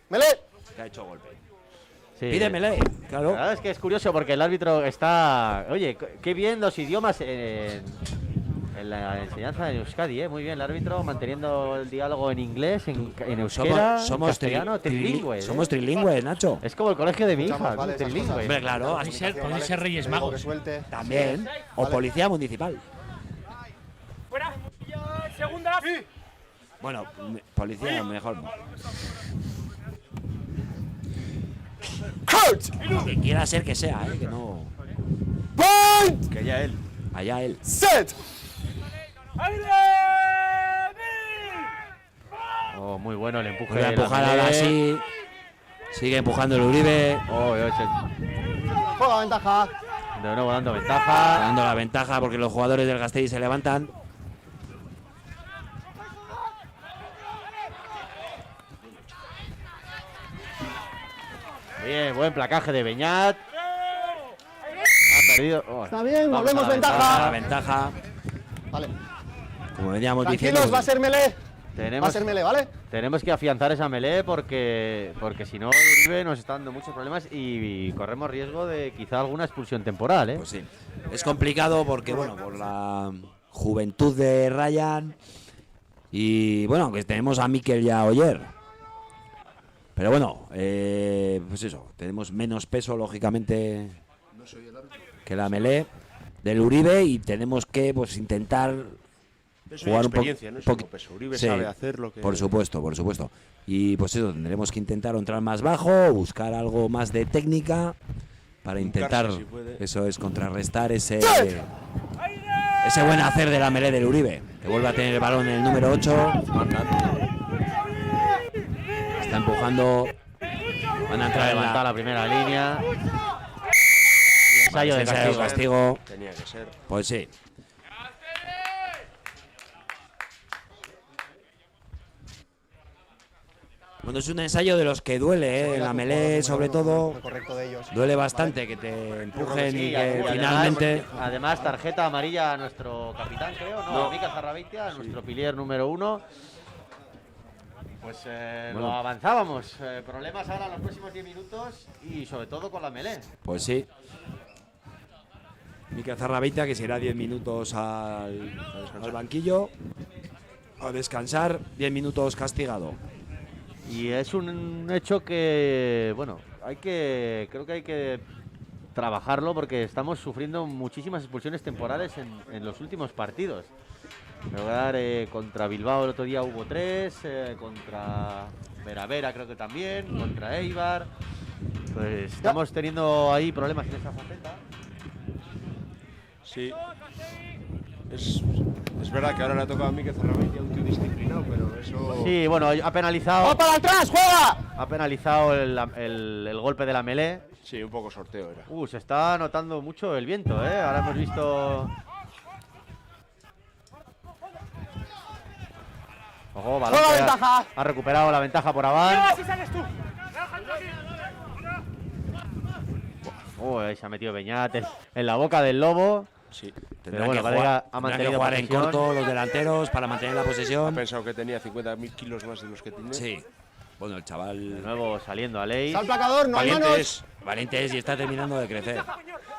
Melé. que ha hecho golpe. Sí. Pide Melé, claro. La verdad es que es curioso porque el árbitro está... Oye, qué bien los idiomas en la enseñanza de Euskadi, muy bien el árbitro manteniendo el diálogo en inglés, en euskera, Somos castellano, trilingües. Somos trilingües, Nacho. Es como el colegio de mi hija, Vale, esas trilingüe. cosas. Hombre, claro. Podéis ser Reyes Luego Magos. que suelte. También. O Vale. policía municipal. ¡Fuera! ¡Segunda! Bueno, policía mejor no. Coach. Que quiera ser que sea, que no. Point. Que ya él. Allá él. Set. Muy bueno el empuje. Vuelve a de la empujar Melé. ahora sí. Sigue empujando el Uribe. Juega ventaja. De nuevo dando ventaja. Dando la ventaja porque los jugadores del Gasteiz se levantan. Bien, buen placaje de Beñat. Ha perdido. Está bien, Vamos volvemos a la ventaja. La ventaja. Vale. Como veníamos diciendo. Tranquilos, va a ser Melé. Va a Tenemos, ser Melé, ¿vale? tenemos que afianzar esa Melé porque si no, Uribe nos está dando muchos problemas y corremos riesgo de quizá alguna expulsión temporal, ¿eh? Pues sí. Es complicado porque, bueno, por la juventud de Ryan. Y bueno, aunque tenemos a Mikel y a Oyer. Pero bueno, pues eso, tenemos menos peso, lógicamente, que la Melé del Uribe y tenemos que pues intentar Peso jugar y un poco. experiencia, no es solo peso. Uribe sabe hacer lo que... Por supuesto, por supuesto. Y pues eso, tendremos que intentar entrar más bajo, buscar algo más de técnica para intentar, si puede. eso es, contrarrestar ese buen hacer de la Melé del Uribe, que vuelve a tener el balón en el número 8. Está empujando. Van a entrar en Levantar la primera línea. Y ensayo de ensayo de castigo. castigo. Tenía que ser. Pues sí. Bueno, es un ensayo de los que duele, la Melé sobre todo. Correcto de ellos. Duele bastante que te empujen y Sí, que además- finalmente. Además, tarjeta amarilla a nuestro capitán, creo, ¿no? A Mika Zarrabeitia, a nuestro pilier número 1. Pues lo avanzábamos. Problemas ahora en los próximos 10 minutos y sobre todo con la Melé. Pues sí. Mikel Zarrabeitia que se irá 10 minutos al banquillo a descansar, 10 minutos castigado. Y es un hecho que, bueno, creo que hay que trabajarlo porque estamos sufriendo muchísimas expulsiones temporales en los últimos partidos. Contra Bilbao el otro día hubo 3, contra Veravera creo que también, contra Eibar. Pues estamos teniendo ahí problemas en esa faceta. Sí. Es verdad que ahora le ha tocado a Mikel Zarrabeitia un tío disciplinado, pero eso... Sí, bueno, ha penalizado. ¡Va para atrás! ¡Juega! Ha penalizado el golpe de la Melé. Sí, un poco sorteo era. Se está notando mucho el viento, ¿eh? Ahora hemos visto... Ojo, balón. ¡Juega que ventaja! ha recuperado la ventaja por Abán. ¡Si sales tú! Ahí se ha metido Beñat en la boca del lobo. Sí. Pero bueno, parece que ha tendrán mantenido que jugar en posesión. corto los delanteros para mantener la Ha posesión. pensado que tenía 50.000 kilos más de los que tiene. Sí. Bueno, el De chaval nuevo saliendo a ley. ¡Sal placador! ¡No hay valiente manos! es, valiente es y está terminando de crecer.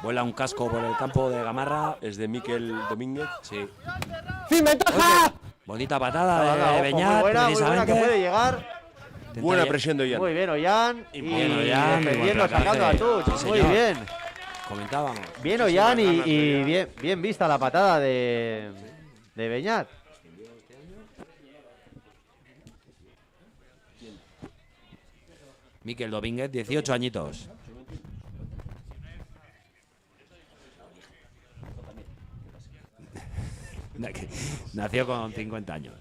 Vuela un casco por el campo de Gamarra. Es de Mikel Domínguez. Sí. ¡Sin ventaja! Bonita patada de Muy Beñat, buena que precisamente. puede llegar. Buena presión de Ollán. Muy bien, Ollán. Y bien, Ollán, defendiendo, buen sacando a rechace. Tuch. Sí, Muy señor. bien. Comentábamos. Bien, Ollán y bien vista la patada de Beñat. Miquel Domínguez, 18 añitos. Nació con 50 años.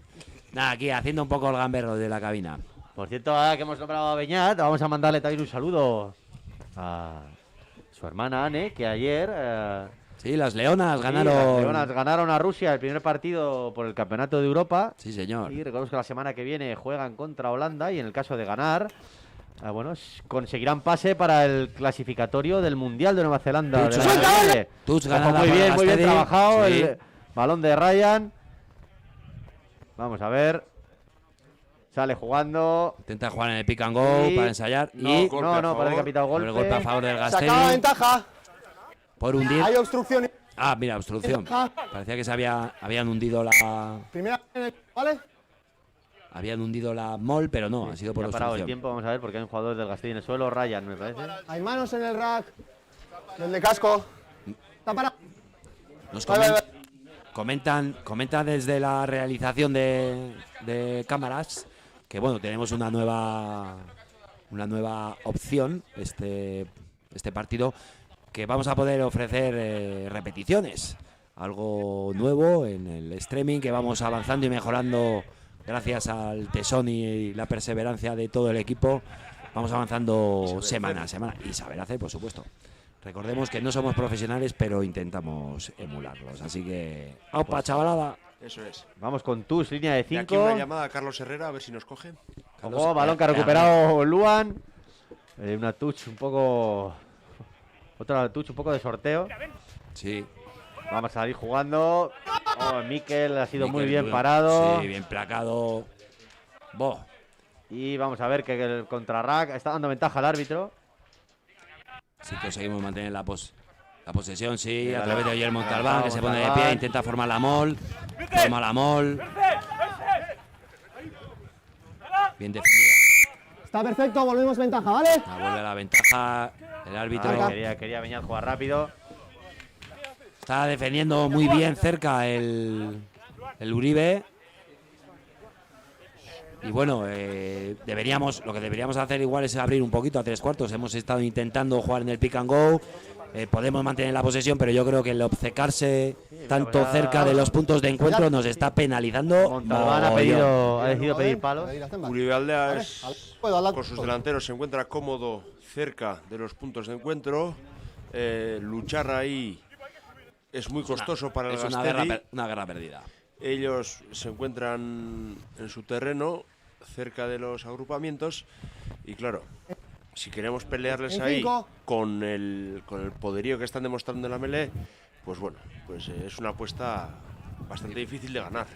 Nada, aquí haciendo un poco el gamberro de la cabina. Por cierto, ahora que hemos nombrado a Beñat, vamos a mandarle también un saludo a su hermana Anne, que ayer... Sí, las Leonas sí, ganaron. las Leonas ganaron a Rusia el primer partido por el Campeonato de Europa. Sí, señor. Y recordemos que la semana que viene juegan contra Holanda y en el caso de ganar, bueno, conseguirán pase para el clasificatorio del Mundial de Nueva Zelanda. Tuch, de la NFL. Tuch Ojo, ganada muy por bien Gastedi. trabajado Sí. el balón de Ryan. Vamos a ver. Sale jugando. Intenta jugar en el pick and go Y- para ensayar. No, y no, parece que ha pitado por el golpe a favor del Se acaba Gastedi. ventaja. Por hundir. Hay obstrucción. Ah, mira, obstrucción. Parecía que se habían hundido la. Primera, ¿vale? Habían hundido la mol, pero no, ha sido por Ya ha parado el obstrucción. tiempo, vamos a ver, porque hay un jugador del Gasteiz en el suelo, Ryan, me parece. Hay manos en el rack. El de casco. Está parado. Nos Vale, vale, comentan desde la realización de cámaras que bueno, tenemos una nueva opción este partido, que vamos a poder ofrecer repeticiones, algo nuevo en el streaming, que vamos avanzando y mejorando gracias al tesón y la perseverancia de todo el equipo. Vamos avanzando semana a semana y saber hacer, por supuesto. Recordemos que no somos profesionales, pero intentamos emularlos. Así que, ¡aupa, chavalada! Eso es. Vamos con Tus, línea de Y aquí una 5. llamada a Carlos Herrera, a ver si nos coge. Ojo, balón que ha recuperado Luan. Una touch un poco... Otra touch un poco de sorteo. Sí. Vamos a salir jugando. Oh, Miquel ha sido muy Miquel bien Luan, parado. Sí, bien placado. Bo. Y vamos a ver que el contrarrack está dando ventaja al árbitro. Si conseguimos mantener la posesión, sí, Mira, a través de Oyer Montalbán, Montalbán, que se pone de Montalbán. pie, intenta formar la mol. Forma la mol. Bien defendida. Está perfecto, volvemos ventaja, ¿vale? Vuelve la ventaja. El árbitro Quería Beñat jugar rápido. está defendiendo muy bien cerca el Uribe. Y bueno, lo que deberíamos hacer igual es abrir un poquito a 3/4. Hemos estado intentando jugar en el pick and go. Podemos mantener la posesión, pero yo creo que el obcecarse tanto cerca de los puntos de encuentro nos está penalizando. Montalbán ha mogollón. decidido pedir palos. Uribe Aldea Puedo, con sus delanteros se encuentra cómodo cerca de los puntos de encuentro. Luchar ahí es muy costoso para el Es una Gastedi. guerra perdida. Ellos se encuentran en su terreno, cerca de los agrupamientos, y claro, si queremos pelearles En ahí 5. con el poderío que están demostrando en la melee, pues bueno, pues es una apuesta bastante difícil de ganar.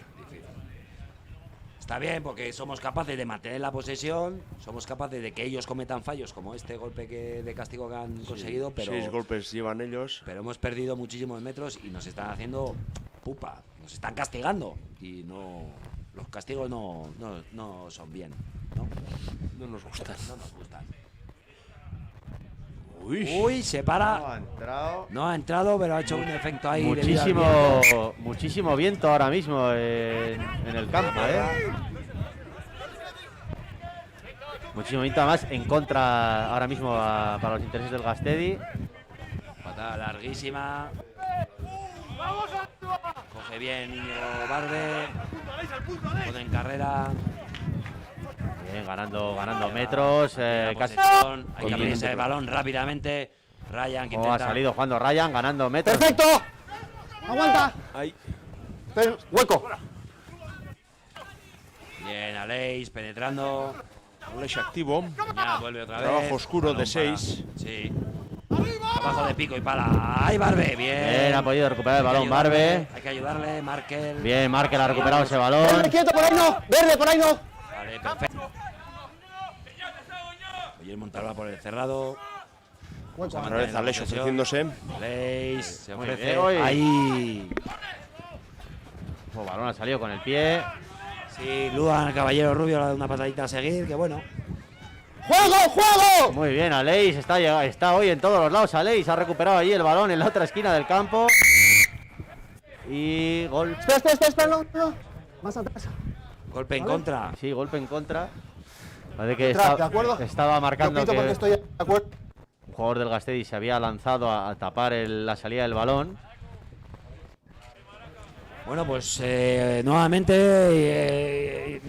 Está bien porque somos capaces de mantener la posesión, somos capaces de que ellos cometan fallos como este golpe de castigo que han conseguido, pero 6 golpes llevan ellos. pero hemos perdido muchísimos metros y nos están haciendo pupa, nos están castigando y no, los castigos no son bien, ¿no? No nos gustan. No nos gustan. Uy, Uy, se No para. ha entrado. No ha entrado, pero ha hecho un efecto ahí. debido al viento. Muchísimo viento ahora mismo en el campo, Muchísimo viento además en contra ahora mismo para los intereses del Gastedi. Patada larguísima. Coge bien Íñigo Barbe. Pone en carrera. Bien, ganando metros. Casi. Hay que abrirse el balón rápidamente. Ryan que Ha intenta. salido jugando Ryan, ganando metros. ¡Perfecto! ¡Aguanta! ahí. Hueco. Bien, Aleix penetrando. Aleix activo. Ya vuelve otra vez. Trabajo oscuro Balón de para- 6. Sí. Abajo de pico y pala. ¡Ay, Barbe! Bien. Bien, ha podido recuperar el Hay que balón ayudarle, Barbe. Hay que ayudarle, Markel. Bien, Markel ha recuperado ese balón. Verde, quieto, por ahí no. Verde, por ahí no. Vale, perfecto. Oye, Montalva por el cerrado. Hueco. Otra vez Aleix ofreciéndose. Aleix se Muy ofrece. bien, oye. Ahí. El balón ha salido con el pie. Sí, Luan, el caballero rubio, le da una patadita a seguir, que bueno. ¡Juego! Muy bien, Aleix está hoy en todos los lados. Aleix ha recuperado allí el balón en la otra esquina del campo. Y gol. Espera, no. Más atrás. Golpe en contra. Sí, golpe en contra. Parece que ¿De acuerdo? estaba marcando Yo pito porque que estoy de acuerdo. un jugador del Gasteiz se había lanzado a tapar la salida del balón. Bueno, pues nuevamente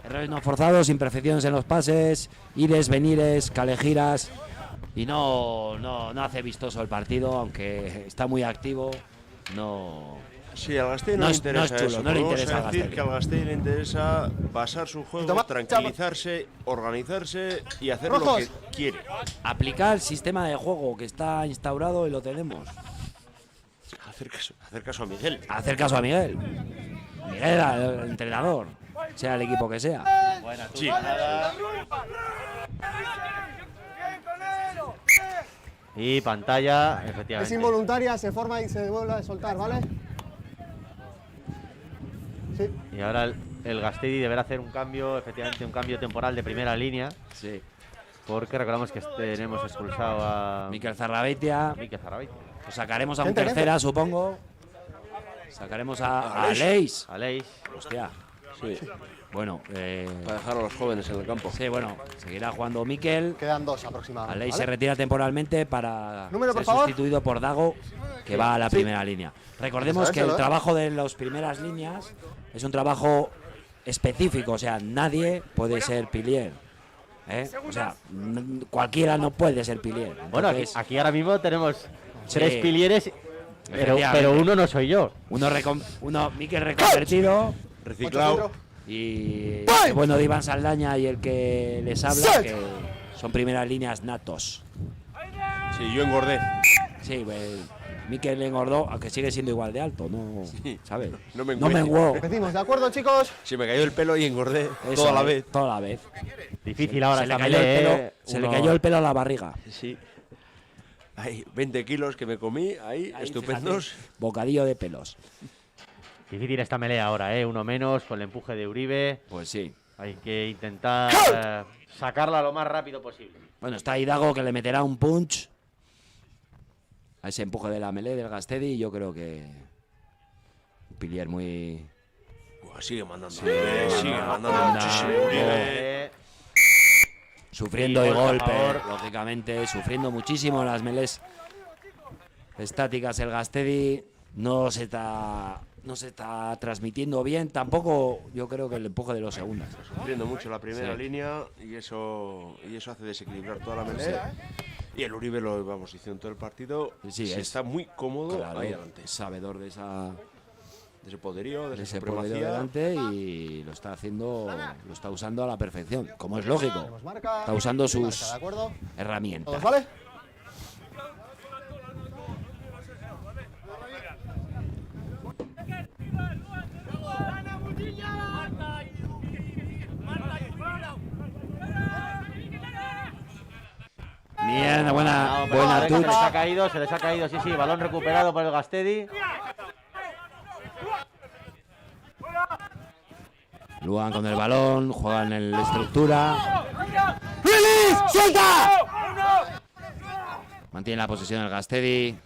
errores no forzados, imperfecciones en los pases, ires, venires, calegiras y no hace vistoso el partido, aunque está muy activo. Sí, al Gasteiz no no le es interesa chulo, eso. no le Vamos interesa a al decir Gasteiz. que al Gasteiz le interesa basar su juego, Toma, tranquilizarse, organizarse y hacer lo Rojos. que quiere. Aplicar el sistema de juego que está instaurado y lo tenemos. Hacer caso a Miguel. Hacer caso a Miguel. Miguel, el entrenador, sea el equipo que sea. Sí. Y pantalla, Es efectivamente. involuntaria, se forma y se vuelve a soltar, ¿vale? Sí. Y ahora el Gasteiz deberá hacer un cambio, efectivamente, un cambio temporal de primera línea. Sí. Porque recordamos que tenemos expulsado a Mikel Zarrabeitia. Mikel Zarrabeitia. Lo sacaremos a un Gente, tercera, supongo. Sacaremos a Aleix. Aleix. Hostia. Sí. Bueno, Para dejar a los jóvenes en el campo. sí, bueno, seguirá jugando Mikel. Quedan 2 aproximadamente. Aleix ¿vale? se retira temporalmente para Número, por ser favor. sustituido por Dago, que va a la Sí. primera línea. Recordemos que el Sabérselo, ¿eh? trabajo de las primeras líneas es un trabajo específico, o sea, nadie puede ser pilier. O sea, cualquiera no puede ser pilier. Bueno, Entonces, aquí ahora mismo tenemos Sí. 3 pilieres, Efectivamente. pero uno no soy yo. uno Mikel reconvertido Reciclado. y el bueno de Iván Saldaña y el que les habla, que son primeras líneas natos. Sí, yo engordé. Sí, pues, Mikel engordó, aunque sigue siendo igual de alto, ¿no? ¿Sabes? No me No encuentro. menguó. Repetimos, ¿de acuerdo, chicos? Se me cayó el pelo y engordé Eso, toda la vez. Toda la vez. Difícil ahora Se le esta cayó el melee, pelo, se le uno- cayó el pelo a la barriga. Sí. Hay 20 kilos que me comí ahí, Ahí, estupendos. fíjate, bocadillo de pelos. Difícil esta melea ahora, uno menos con el empuje de Uribe. Pues sí. Hay que intentar sacarla lo más rápido posible. Bueno, está Hidago que le meterá un punch a ese empuje de la melee del Gastedi y yo creo que un pilier muy... Buah, sigue mandando. Sí, mandando anda. muchísimo. Uribe. Sufriendo Y el gol a golpe, favor. lógicamente, sufriendo muchísimo las melés estáticas. El Gastedi no se está transmitiendo bien, tampoco yo creo que el empuje de los segundas. Sufriendo mucho la primera Sí. línea y eso hace desequilibrar toda la melee. Y el Uribe lo vamos diciendo todo el partido. Sí, se está muy cómodo Claro, ahí delante. es sabedor de ese poderío, de esa ese poder supremacía. delante y lo está usando a la perfección, como es lógico. Tenemos marca. Está usando Marca, sus ¿de acuerdo? herramientas. ¿Todos vale? Bien, buena Se touch. les ha caído, sí, balón recuperado por el Gastedi. Luan con el balón, juegan en la estructura. ¡Release! ¡Suelta! Mantiene la posesión el Gastedi.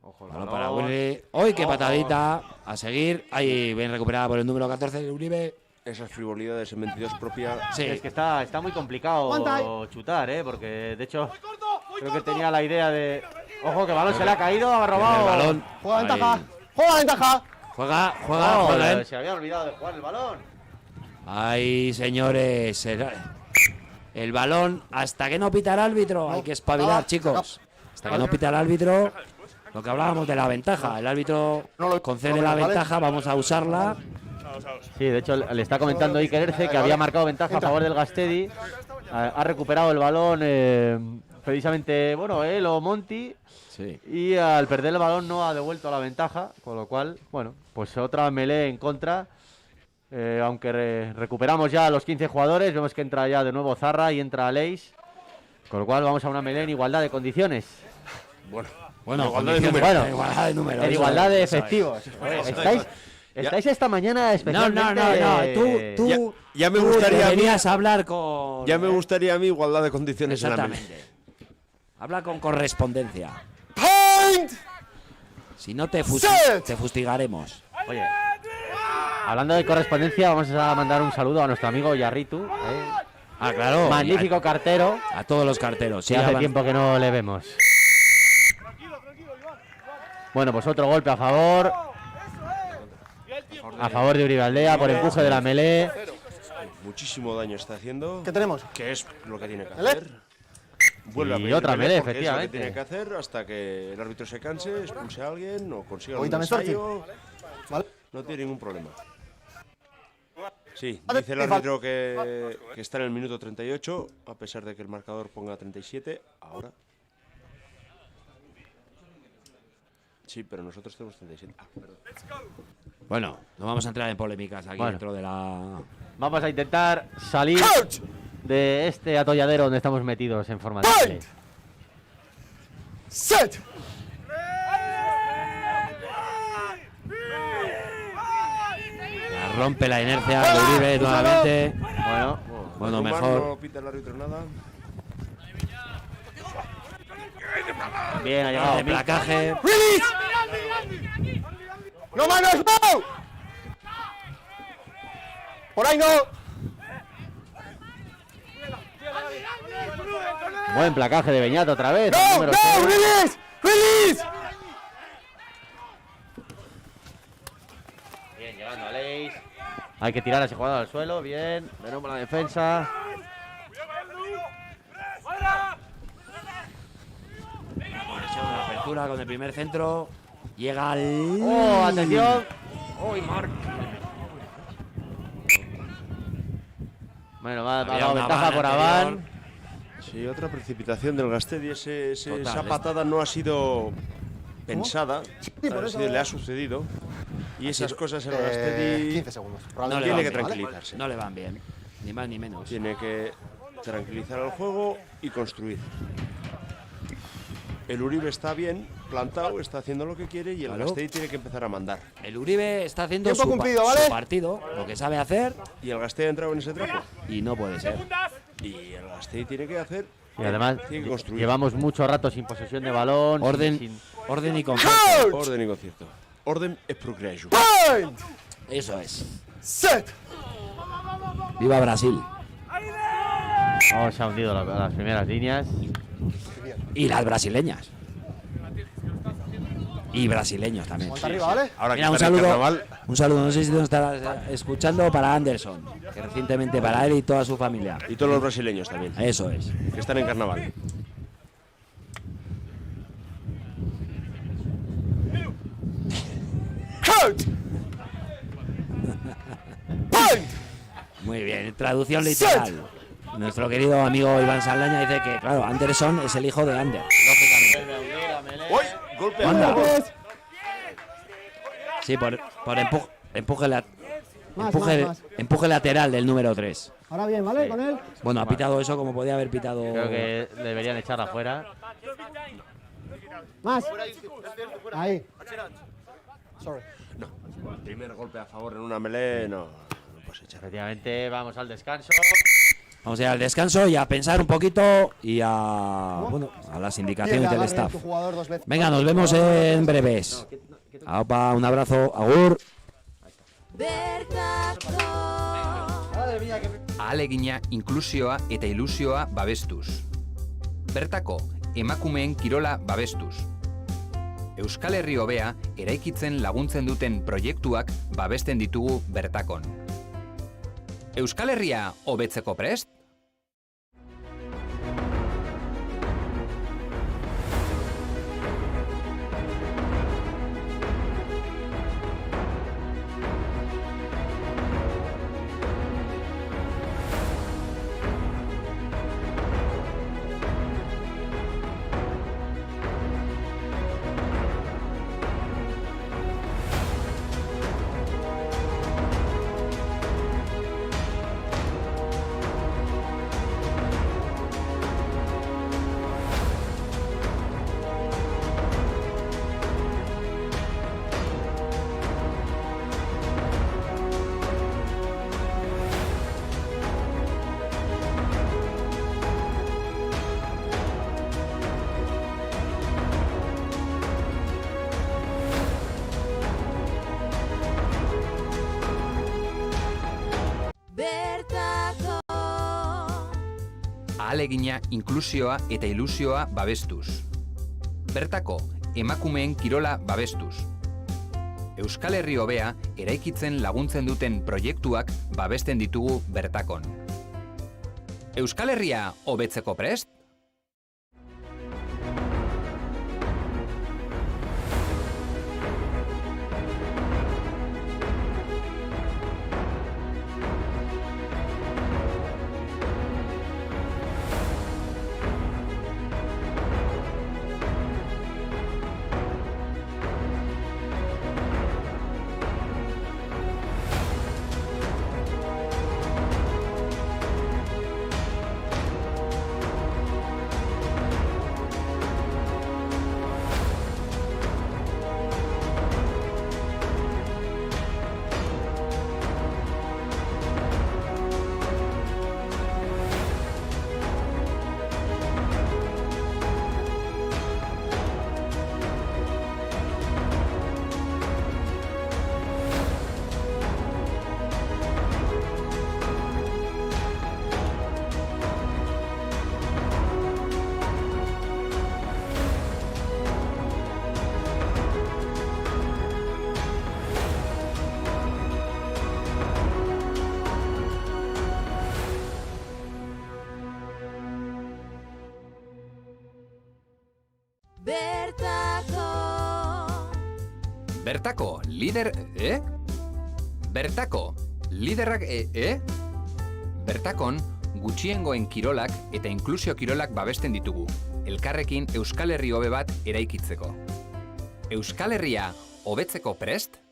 Ojo, el Balón balón. para Willy. ¡Uy, qué patadita! A seguir. Ahí bien recuperada por el número 14 de Uribe. Esas frivolidades en 22 propia. Sí. Es que está muy complicado Aguanta chutar, porque de hecho creo que tenía la idea de... Ojo, que balón se le ha caído, ha robado. El balón. Juega Ahí. ventaja. Juega ventaja. Juega él. Se había olvidado de jugar el balón. Ahí, señores. El balón, hasta que no pita el árbitro. Hay que espabilar, chicos. Hasta que no pita el árbitro. Lo que hablábamos de la ventaja. El árbitro concede la ventaja, vamos a usarla. Sí, de hecho le está comentando Iker Erce que había marcado ventaja a favor del Gastedi. Ha recuperado el balón precisamente, él o Monti. Sí. Y al perder el balón no ha devuelto la ventaja, con lo cual, pues otra melee en contra. Aunque recuperamos ya a los 15 jugadores, vemos que entra ya de nuevo Zarra y entra Aleix. Con lo cual vamos a una melee en igualdad de condiciones. Bueno, igualdad de condiciones, números. igualdad de números. En eso igualdad de es, eso es. efectivos. Estáis esta mañana especialmente... Tú ya me gustaría deberías hablar con... Ya me gustaría a mí igualdad de condiciones en la mesa. Exactamente. Habla con correspondencia. Point! Si no te fustigaremos. Oye, hablando de correspondencia, vamos a mandar un saludo a nuestro amigo Yarritu. Ah, claro. Magnífico cartero. A todos los carteros. Sí, hace tiempo que no le vemos. Bueno, pues otro golpe a favor. A favor de Uribe por empuje de la melee. Muchísimo daño está haciendo. ¿Qué tenemos? Que es lo que tiene que hacer. Vuelve a Y pedir otra melee, porque es lo que efectivamente. tiene que hacer hasta que el árbitro se canse, expulse a alguien o consiga Hoy un también ensayo. Vale. No tiene ningún problema. Sí, Vale, dice el árbitro que está en el minuto 38, a pesar de que el marcador ponga 37. Ahora. Sí, pero nosotros tenemos 37. Ah, perdón. Bueno, no vamos a entrar en polémicas aquí Bueno. dentro de la... Vamos a intentar salir de este atolladero donde estamos metidos en forma de melee. Set! Rompe la inercia de Uribe nuevamente. Bueno, Rumán mejor. No pita el árbitro nada. Bien, ha llegado De placaje. ¡Release! ¡No manos! ¡No! ¡Por ahí no! Buen placaje de Beñat otra vez. al ¡No! número ¡No! 6. ¡Release! ¡Release! Bien, llegando a Leis. Hay que tirar a ese jugador al suelo. Bien. Veremos la defensa. Conexión, apertura con el primer centro. Llega al... ¡Oh, atención! ¡Uy, Marc! Bueno, ha Había dado una ventaja bala por anterior. Avan. Sí, otra precipitación del Gastedi. Total, Esa patada no ha sido pensada, por ha eso- sido- le ha sucedido. Y esas cosas el Gastedi 15 segundos. No le tiene van que bien, tranquilizarse. No le van bien. Ni más ni menos. Tiene que tranquilizar el juego y construir. El Uribe está bien plantado, está haciendo lo que quiere y el Claro. Gastedi tiene que empezar a mandar. El Uribe está haciendo Tiempo su, cumplido, su ¿vale? partido, lo que sabe hacer, Y el Gastedi ha entrado en ese trapo. y no puede ser. Y el Gastedi tiene que hacer. Y además, tiene que construir. llevamos mucho rato sin posesión de balón. Orden, sin- orden y concierto. Orden y concierto. Orden es progreso. Point! Eso es. Set! Viva Brasil. Oh, se ha hundido las primeras líneas. Y las brasileñas. Y brasileños también. Monta arriba, ¿vale? Ahora Mira, que un está en el saludo, carnaval, un saludo, no sé si nos estarás escuchando, para Anderson, que recientemente para él y toda su familia. y todos los brasileños también, Eso es. que están en carnaval. Coach! Point! Muy bien, traducción literal. Nuestro querido amigo Iván Saldaña dice que, claro, Anderson es el hijo de Ander, lógicamente. ¡Uy! Golpe a Anda. favor. Sí, por empuje, Más, empuje, más. empuje lateral del número 3. Ahora bien, ¿vale? Con él. Bueno, ha pitado eso como podía haber pitado. Creo que deberían echarla afuera. Más. Ahí. Sorry. No, primer golpe a favor en una melee, no puedes echar. Efectivamente, vamos al descanso. Vamos a ir al descanso y a pensar un poquito y a, bueno, a las indicaciones del staff. Venga, nos vemos en breves. Aupa, un abrazo, agur. Ahalegina, inklusioa eta ilusioa babestuz. Bertako, emakumeen kirola babestuz. Euskal Herri hobea eraikitzen laguntzen duten proiektuak babesten ditugu bertakon. Euskal Herria hobetzeko prest? ahalegina, inklusioa eta ilusioa babestuz. Bertako emakumeen kirola babestuz. Euskal Herri hobea eraikitzen laguntzen duten proiektuak babesten ditugu bertakon. Euskal Herria hobetzeko prest? Bertako lider... Bertako liderrak... Bertakon gutxiengoen kirolak eta inklusio kirolak babesten ditugu. Elkarrekin Euskal Herri hobe bat eraikitzeko. Euskal Herria hobetzeko prest?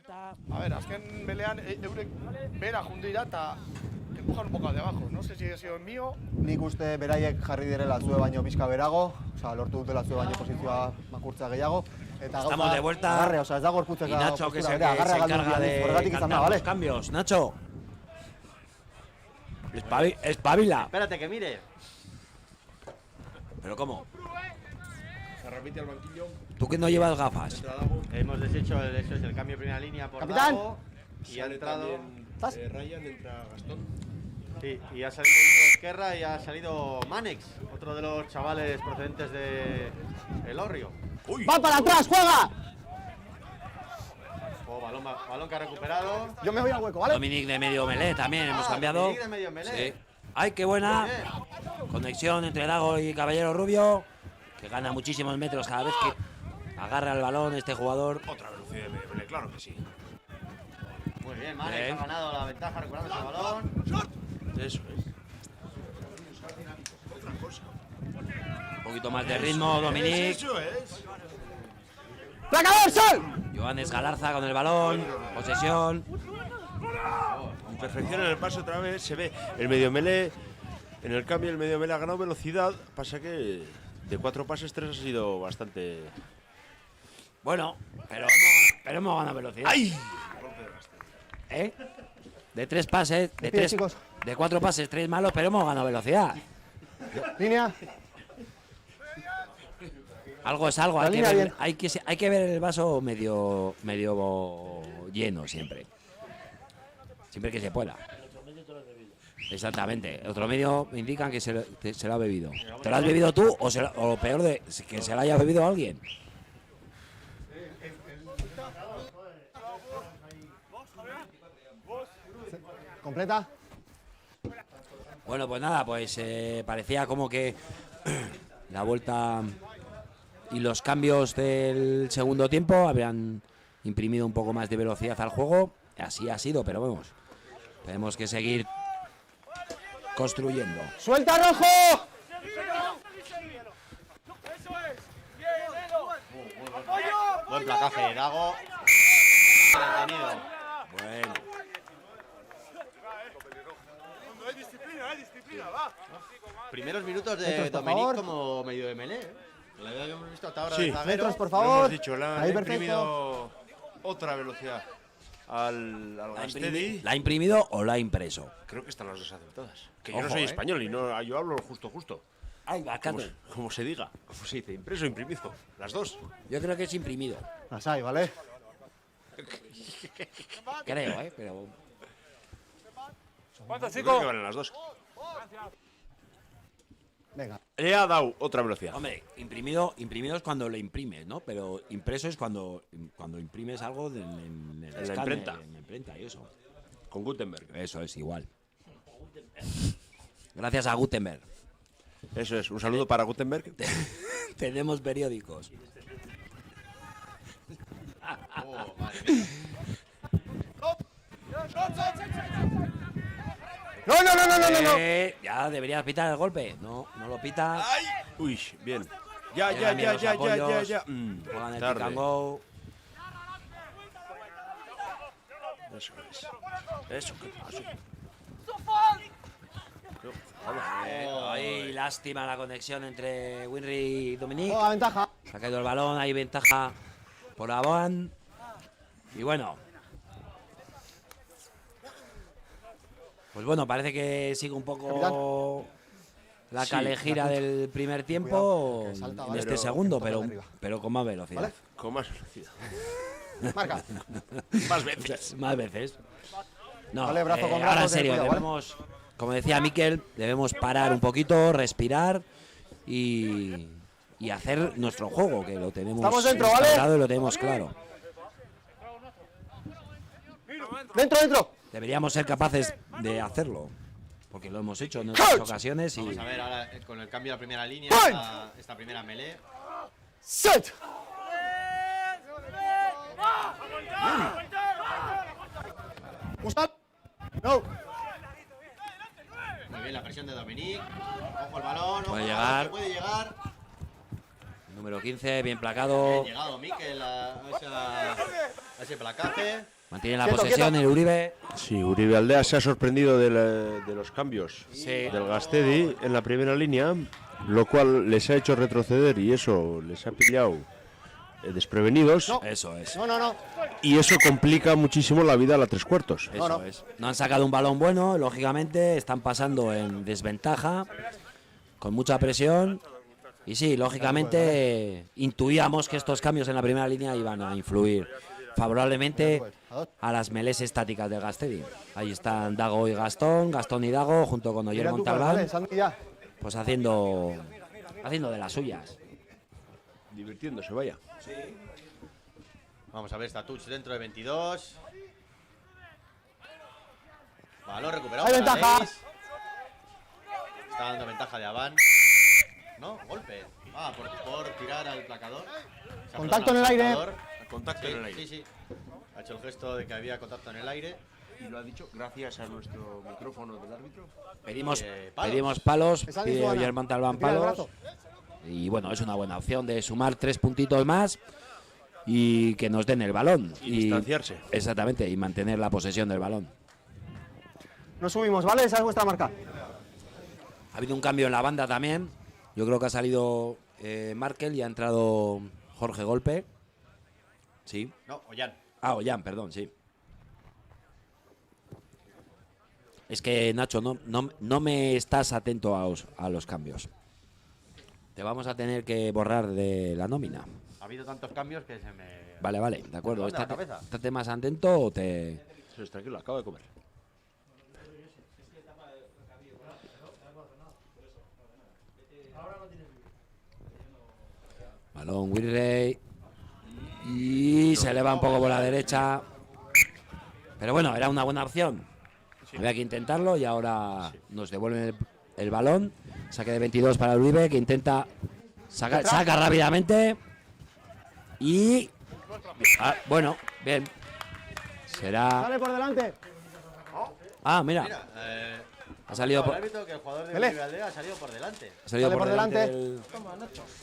A ver, azken belean eurek bera jundira eta empujar un poco de abajo. No sé si ha sido mío. Nik uste beraiek jarri direla zue baino pizka berago, lortu dutela zue baino posizioa makurtza gehiago. Eta Estamos de vuelta. Agarre, ez da gorputzeka. Y Nacho, que se agarre encarga de cantar los cambios. Nacho. Espabila. Espérate que mire. ¿Pero cómo? Se repite el banquillo. ¿Tú que no llevas gafas? Hemos deshecho el cambio de primera línea por ¡Capitán! Dago. Y ha entrado. Ryan, entra Gastón. Sí, y ha salido Íñigo Esquerra y ha salido Manex, otro de los chavales procedentes de Elorrio. ¡Va para atrás, juega! Oh, balón que ha recuperado. Yo me voy al hueco, ¿vale? Dominic de medio melé también hemos cambiado. Dominic de medio melé. Sí. ¡Ay, qué buena! Muy bien. Conexión entre Dago y Caballero Rubio, que gana muchísimos metros cada vez que agarra el balón este jugador. Otra velocidad de medio melé, claro que sí. Muy bien, Manex Bien. ha ganado la ventaja recuperando ese balón. Eso es. Un poquito más de ritmo, Dominic. Eso es. ¡Placador, sol! Joanes Galarza con el balón. Posesión. Perfección en el pase otra vez. Se ve el medio melé. En el cambio, el medio melé ha ganado velocidad. Pasa que de 4 pases, 3 ha sido bastante. Bueno, pero hemos ganado velocidad. ¡Ay! ¿Eh? De 3 pases, Despide, chicos. de 4 pases, 3 malos, pero hemos ganado velocidad. Línea. Algo es algo, La línea bien. hay que ver el vaso medio lleno siempre. Siempre que se pueda. Exactamente. Otro medio me indican que se lo ha bebido. ¿Te lo has bebido tú o lo peor de que se lo haya bebido alguien? Completa. Bueno, pues nada, pues parecía como que la vuelta y los cambios del segundo tiempo habían imprimido un poco más de velocidad al juego. Así ha sido, pero vamos, tenemos que seguir construyendo. ¡Suelta, rojo! Buen placaje de Dago. Detenido. Bueno, Primeros minutos Metros, de por Dominic favor. como medio de melé. La verdad que hemos visto hasta ahora Sí. de zaguero. Metros, por Lo favor. hemos dicho, le ha Ahí, perfecto. imprimido otra velocidad al Gastedi. ¿la ha imprimido o la ha impreso? Creo que están las dos aceptadas. Que yo Ojo, no soy ¿eh? español y no, yo hablo justo. Ay, Como se diga. Como se dice, impreso o imprimido. Las dos. yo creo que es imprimido. Las hay, ¿vale? Creo, pero... Yo creo que valen las dos. Venga. Le ha dado otra velocidad. Hombre, imprimido es cuando lo imprimes, ¿no? Pero impreso es cuando imprimes algo en el la escáner, imprenta. en la imprenta y eso. Con Gutenberg. Eso es igual. Gracias a Gutenberg. Eso es. Un saludo para Gutenberg. Tenemos periódicos. Oh, madre mía. No. Ya deberías pitar el golpe. No lo pita. ¡Ay! Uy, bien. Ya. Llegan bien los apoyos, Mm, Juegan el tarde. pick and go. Eso es. Eso, ¿qué pasa? Ahí, lástima la conexión entre Winry y Dominic. Juega ventaja. Se ha caído el balón, hay ventaja por Aboan. Y bueno. Pues bueno, parece que sigue un poco la Sí, calejira del primer tiempo Cuidado, que salta, en ¿vale? este Pero segundo, que toque pero, de arriba. pero con más velocidad. ¿Vale? Con más velocidad. Marca. Más veces. Más veces. No, Vale, brazo con brazo, ahora en ten serio, cuidado, ¿vale? debemos, como decía Miquel, debemos parar un poquito, respirar y hacer nuestro juego, que lo tenemos Estamos dentro, ¿vale? instaurado y lo tenemos claro. Dentro. Deberíamos ser capaces de hacerlo, porque lo hemos hecho en otras ocasiones y Vamos a ver ahora con el cambio de la primera línea, esta primera melee. Set. Usted. No. Muy bien la presión de Dominic. Ojo el balón. Ojo Puede el llegar. balón, que puede llegar. número 15, bien placado. Bien llegado Mikel a ese placaje. Mantiene la Quieto, posesión quieto. el Uribe. Sí, Uribe Aldea se ha sorprendido de los cambios Sí. del Gastedi en la primera línea, lo cual les ha hecho retroceder y eso les ha pillado desprevenidos. No. Eso es. No. Y eso complica muchísimo la vida a la 3/4. Eso No. es. No han sacado un balón bueno, lógicamente, están pasando en desventaja, con mucha presión. Y sí, lógicamente intuíamos que estos cambios en la primera línea iban a influir favorablemente a las melés estáticas del Gastedi. Ahí están Dago y Gastón, Gastón y Dago, junto con Oyer Mira tú, Montalbán, vale, Santi, ya. pues haciendo de las suyas. Divirtiéndose, vaya. Vamos a ver esta touch dentro de 22. Balón recuperado. Hay para ventaja. Leis. Está dando ventaja de Avan. No, golpe. Por tirar al placador. Se ha Contacto frenado en el aire. placador. Contacto Sí, en el aire. Sí. Ha hecho el gesto de que había contacto en el aire. Y lo ha dicho gracias a nuestro micrófono del árbitro. Pedimos palos. pedimos palos, Esa pide Lituana. Oyer Montalbán Tira el palos. brazo. Y bueno, es una buena opción de sumar 3 puntitos más y que nos den el balón. Y distanciarse. Exactamente, y mantener la posesión del balón. Nos subimos, ¿vale? Esa es vuestra marca. Ha habido un cambio en la banda también. Yo creo que ha salido Markel y ha entrado Jorge Golpe. Sí. No, Ollán. Ollán, perdón, sí. Es que, Nacho, no me estás atento a los cambios. Te vamos a tener que borrar de la nómina. Ha habido tantos cambios que se me. Vale, de acuerdo. ¿Dónde la cabeza? ¿Estate más atento o te...? Tranquilo, acabo de comer. Balón Wirrey. Y se eleva un poco por la derecha. Pero bueno, era una buena opción. Había que intentarlo y ahora nos devuelven el balón. Saque de 22 para el Uribe, que intenta saca rápidamente. Y... bueno, bien. Será... Sale por delante. Mira. Ha salido por por... el árbitro que el jugador de Vele. Uribe Aldea ha salido por delante. Ha salido Sale por delante. el-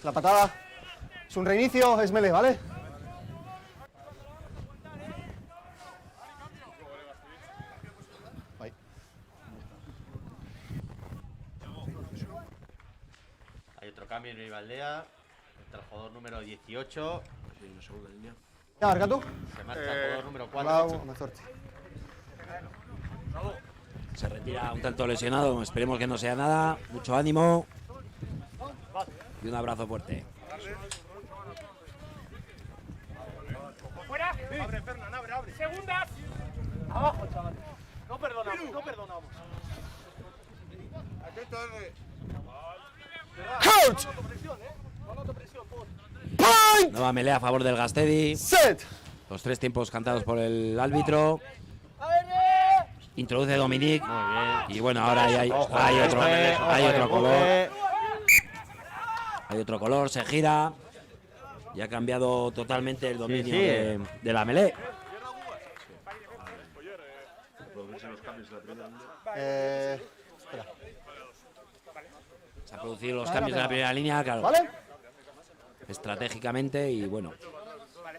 La patada. Es un reinicio, es melee, ¿vale? Ahí. Hay otro cambio en Uribe Aldea. Entra el jugador número 18. Ya, marca tú. Se marcha el jugador número 4. Bravo, me suerte. Se retira un tanto lesionado, esperemos que no sea nada. Mucho ánimo. Y un abrazo fuerte. Segundas. Abajo, chaval. No perdonamos, no perdonamos. Coach. Point. Nueva melea a favor del Gastedi. Set. Los 3 tiempos cantados por el árbitro. Introduce Dominic. Y bueno, ahora hay otro color. Hay otro color, se gira. Y ha cambiado totalmente el dominio Sí. de la melé. Espera. Se han producido los cambios de la primera línea, claro, ¿Vale? estratégicamente. Y bueno,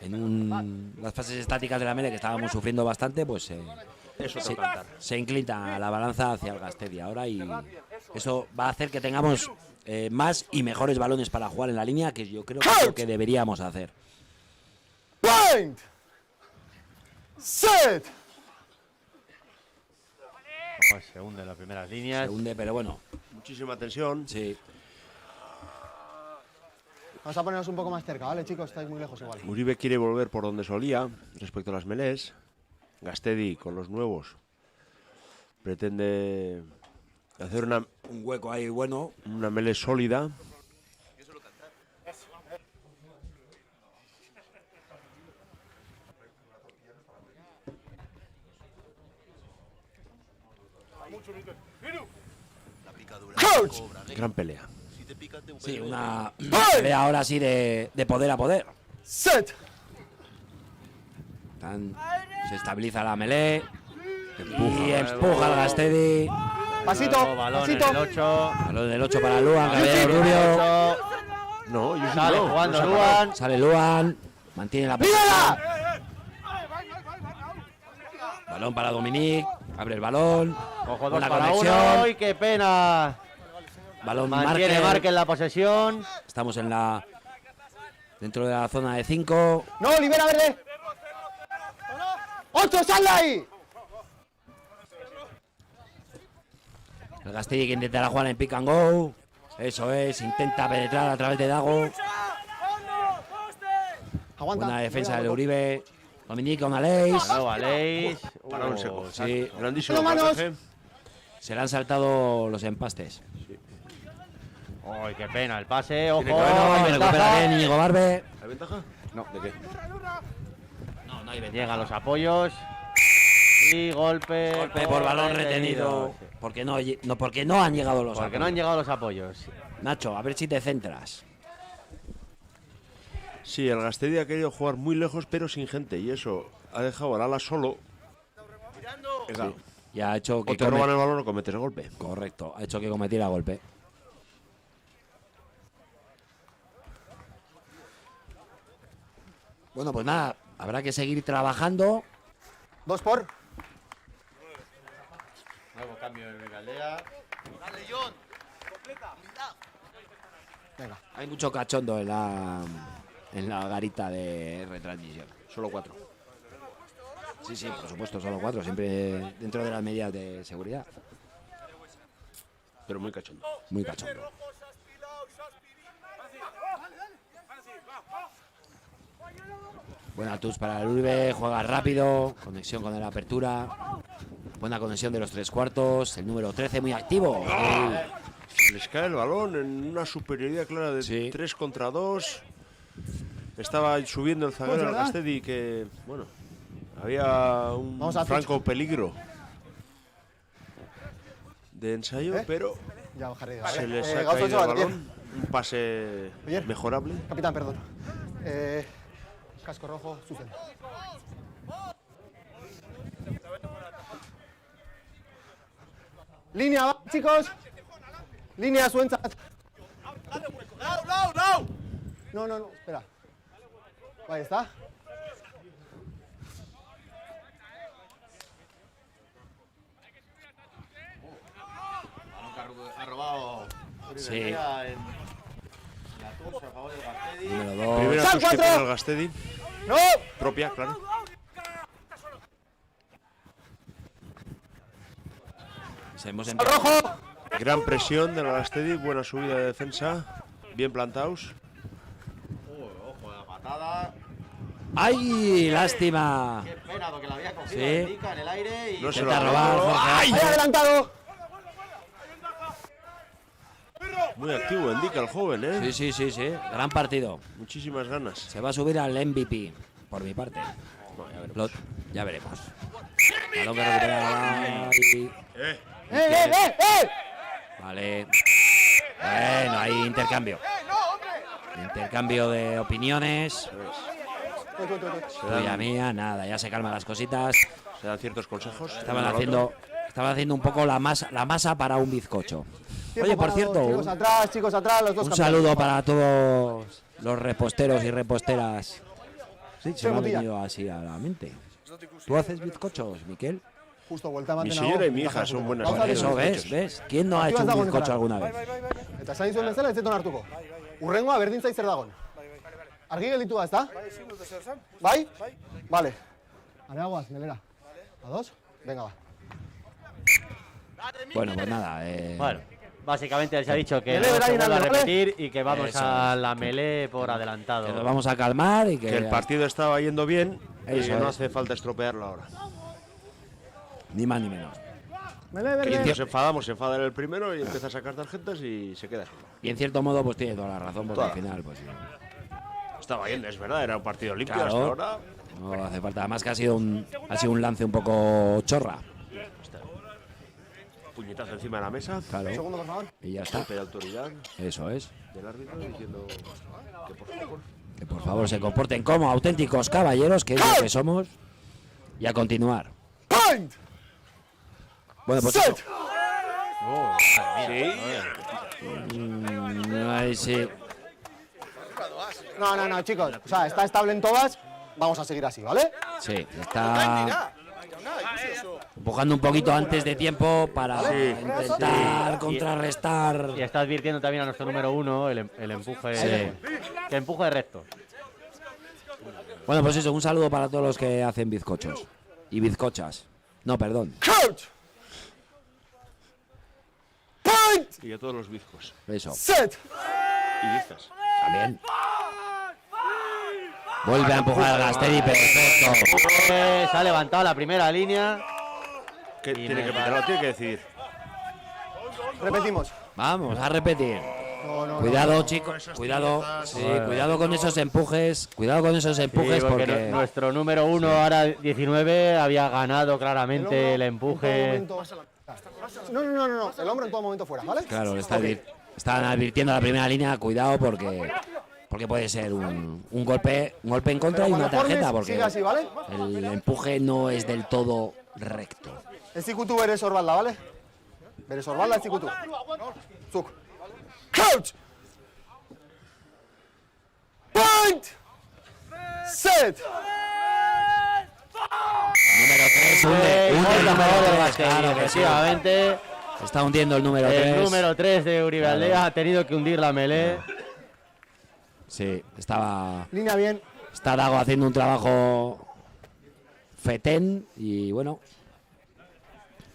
en las fases estáticas de la melé que estábamos sufriendo bastante, pues se inclina la balanza hacia el Gastedi ahora. Y eso va a hacer que tengamos más y mejores balones para jugar en la línea, que yo creo que es lo que deberíamos hacer. Point. Set. Se hunde las primeras líneas. Se hunde, pero bueno, Muchísima tensión. sí. Vamos a ponernos un poco más cerca, ¿vale, chicos? Estáis muy lejos igual. Uribe quiere volver por donde solía respecto a las melés. Gastedi con los nuevos pretende hacer Un hueco ahí bueno. una melé sólida. Coach. Gran pelea. Sí, una pelea ahora sí de poder a poder. Set. Se estabiliza la melé. Y empuja al Gastedi. Pasito, Balón pasito. en el 8. Balón del 8 para Luan, Caballero Rubio. No, yo sí Sale no. jugando No se Luan. Sale Luan. Mantiene la posición. ¡Mírala! Balón para Dominic. Abre el balón. Ojo, 2 Buena para conexión. 1. ¡Y qué pena! Balón Mantiene Marque en la posesión. Estamos dentro de la zona de 5. ¡No, libera verde! ¡8, sal de ahí! El Gasteiz que intentará jugar en pick and go. Eso es, intenta penetrar a través de Dago. Aguanta. Buena defensa del Uribe. Dominic con Aleix. No, Aleix. Para un seco. Sí, Grandísimo manos! pasaje. se le han saltado los empastes. ¡Ay, qué pena! El pase, ojo. Bueno, ventaja. recupera bien Íñigo Barbe. ¿Hay ventaja? No. ¿De qué? No, no hay ventaja. Llegan los apoyos. Y golpe. Golpe por balón retenido. Porque no han llegado los Porque no han llegado los apoyos. Nacho, a ver si te centras. Sí, el Gasteiz ha querido jugar muy lejos, pero sin gente. Y eso ha dejado al ala solo. Sí. Y ha hecho que O te roban el balón o cometes el golpe. Correcto, ha hecho que cometiera golpe. Bueno, pues nada, habrá que seguir trabajando. 2 por. Nuevo cambio en Aldea. Venga. Hay mucho cachondo en la garita de retransmisión. Solo 4. Sí, sí, por supuesto, solo 4, siempre dentro de las medidas de seguridad. Pero muy cachondo. Muy cachondo. Buena touch para el Uribe, juega rápido, conexión con la apertura. Buena conexión de los 3/4, el número 13 muy activo. Les cae el balón en una superioridad clara de 3 contra 2. Estaba subiendo el zaguero al Gasteiz que, bueno, había un franco peligro de ensayo, pero Ya bajaré. se les ha caído el balón. Un pase mejorable. Capitán, perdón. Casco rojo, Sucen. Línea, va, chicos. Línea, Suenza. No, espera. Ahí está. Ha robado. Sí. En la touch a favor del Gasteiz. Número 2. Primera touch que pone el Gasteiz. ¡No! Propia, claro. ¡Al rojo! Gran presión del Gasteiz, buena subida de defensa. Bien plantados. Ojo a la patada. ¡Ay, lástima! Qué pena, porque la había cogido Sí. Indica en el aire y No se Intenta lo ha robar, robado. Jorge. ¡Ahí adelantado! Muy activo, indica el joven, ¿eh? Sí. Gran partido. Muchísimas ganas. Se va a subir al MVP, por mi parte. Ya veremos. Balón que recupera y- Vale. Bueno, hay intercambio. Intercambio de opiniones. Tuya mía, nada, ya se calman las cositas. Se dan ciertos consejos. Estaban haciendo un poco la masa para un bizcocho. Tiempo Oye, por parado, cierto, chicos atrás, los dos un campeones. saludo para todos los reposteros y reposteras. Sí, se me ha botella. venido así a la mente. ¿Tú haces bizcochos, Miquel? Justo, vuelta a Mi mantener. señora y mi hija son buenas. Vamos a ver Eso, bizcochos. ¿ves? ¿Quién no ha hecho Activas un dagoen bizcocho zara. alguna vez? Eta zain zuen bezala ez zeton hartuko. Urrengoa berdin zait zer dagon. Argi gelditu da, ezta? Bai? Vale. Areagoaz, melera. A 2? Venga, va. Bueno, pues nada. Bueno, básicamente se ha dicho que Melee, no se Brian, vuelve a ¿vale? repetir y que vamos Eso a la melee por adelantado. Que nos vamos a calmar y Que el partido estaba yendo bien y Eso que no es. hace falta estropearlo ahora. Ni más ni menos. Melee, Que verde. nos enfadamos, se enfada el primero y empieza a sacar tarjetas y se queda solo. Y en cierto modo, pues tiene toda la razón, porque Toda. al final, pues Estaba yendo, es verdad, era un partido limpio Claro. hasta ahora. no hace falta. Además que ha sido un lance un poco chorra. Puñetazo encima de la mesa. Claro. Segundo, por favor. Y ya está. Golpe de autoridad Eso es. del árbitro diciendo que por favor. Que por favor se comporten como auténticos caballeros, que es lo que somos. Y a continuar. Point! Bueno, pues Set! Ahí sí. No, chicos. O sea, está estable en todas. Vamos a seguir así, ¿vale? Sí, está. empujando un poquito antes de tiempo para intentar Sí. contrarrestar. Y está advirtiendo también a nuestro número 1 el empuje. Sí. Que empuje recto. Bueno, pues eso, un saludo para todos los que hacen bizcochos y bizcochas. No, perdón. Coach. Point. Y a todos los bizcos. Eso. Set. Y bizcas. También. Vuelve a empujar Gastedi, perfecto. Se ha levantado la primera línea. Que tiene que pitarlo, tiene que decidir. Repetimos. Vamos a repetir. No, Cuidado, chicos, cuidado. Sí, cuidado con esos empujes. Cuidado con esos empujes Sí, porque porque. nuestro número 1, ahora 19, había ganado claramente el empuje. No. El hombro en todo momento fuera, ¿vale? Claro, le están advirtiendo a la primera línea, cuidado porque puede ser un golpe en contra y una tarjeta, porque sigue así, ¿vale? el empuje no es del todo recto. Ez ikutu bere sorbalda, ¿vale? Bere sorbalda ez ikutu. Zuk. Coach! Point! Set! Número 3, hunde el número 3, claro que sí. Efectivamente, Está hundiendo el número 3. el número 3 de Uribe Aldea ha tenido que hundir la melee. Sí, está Línea bien. Dago haciendo un trabajo fetén y bueno,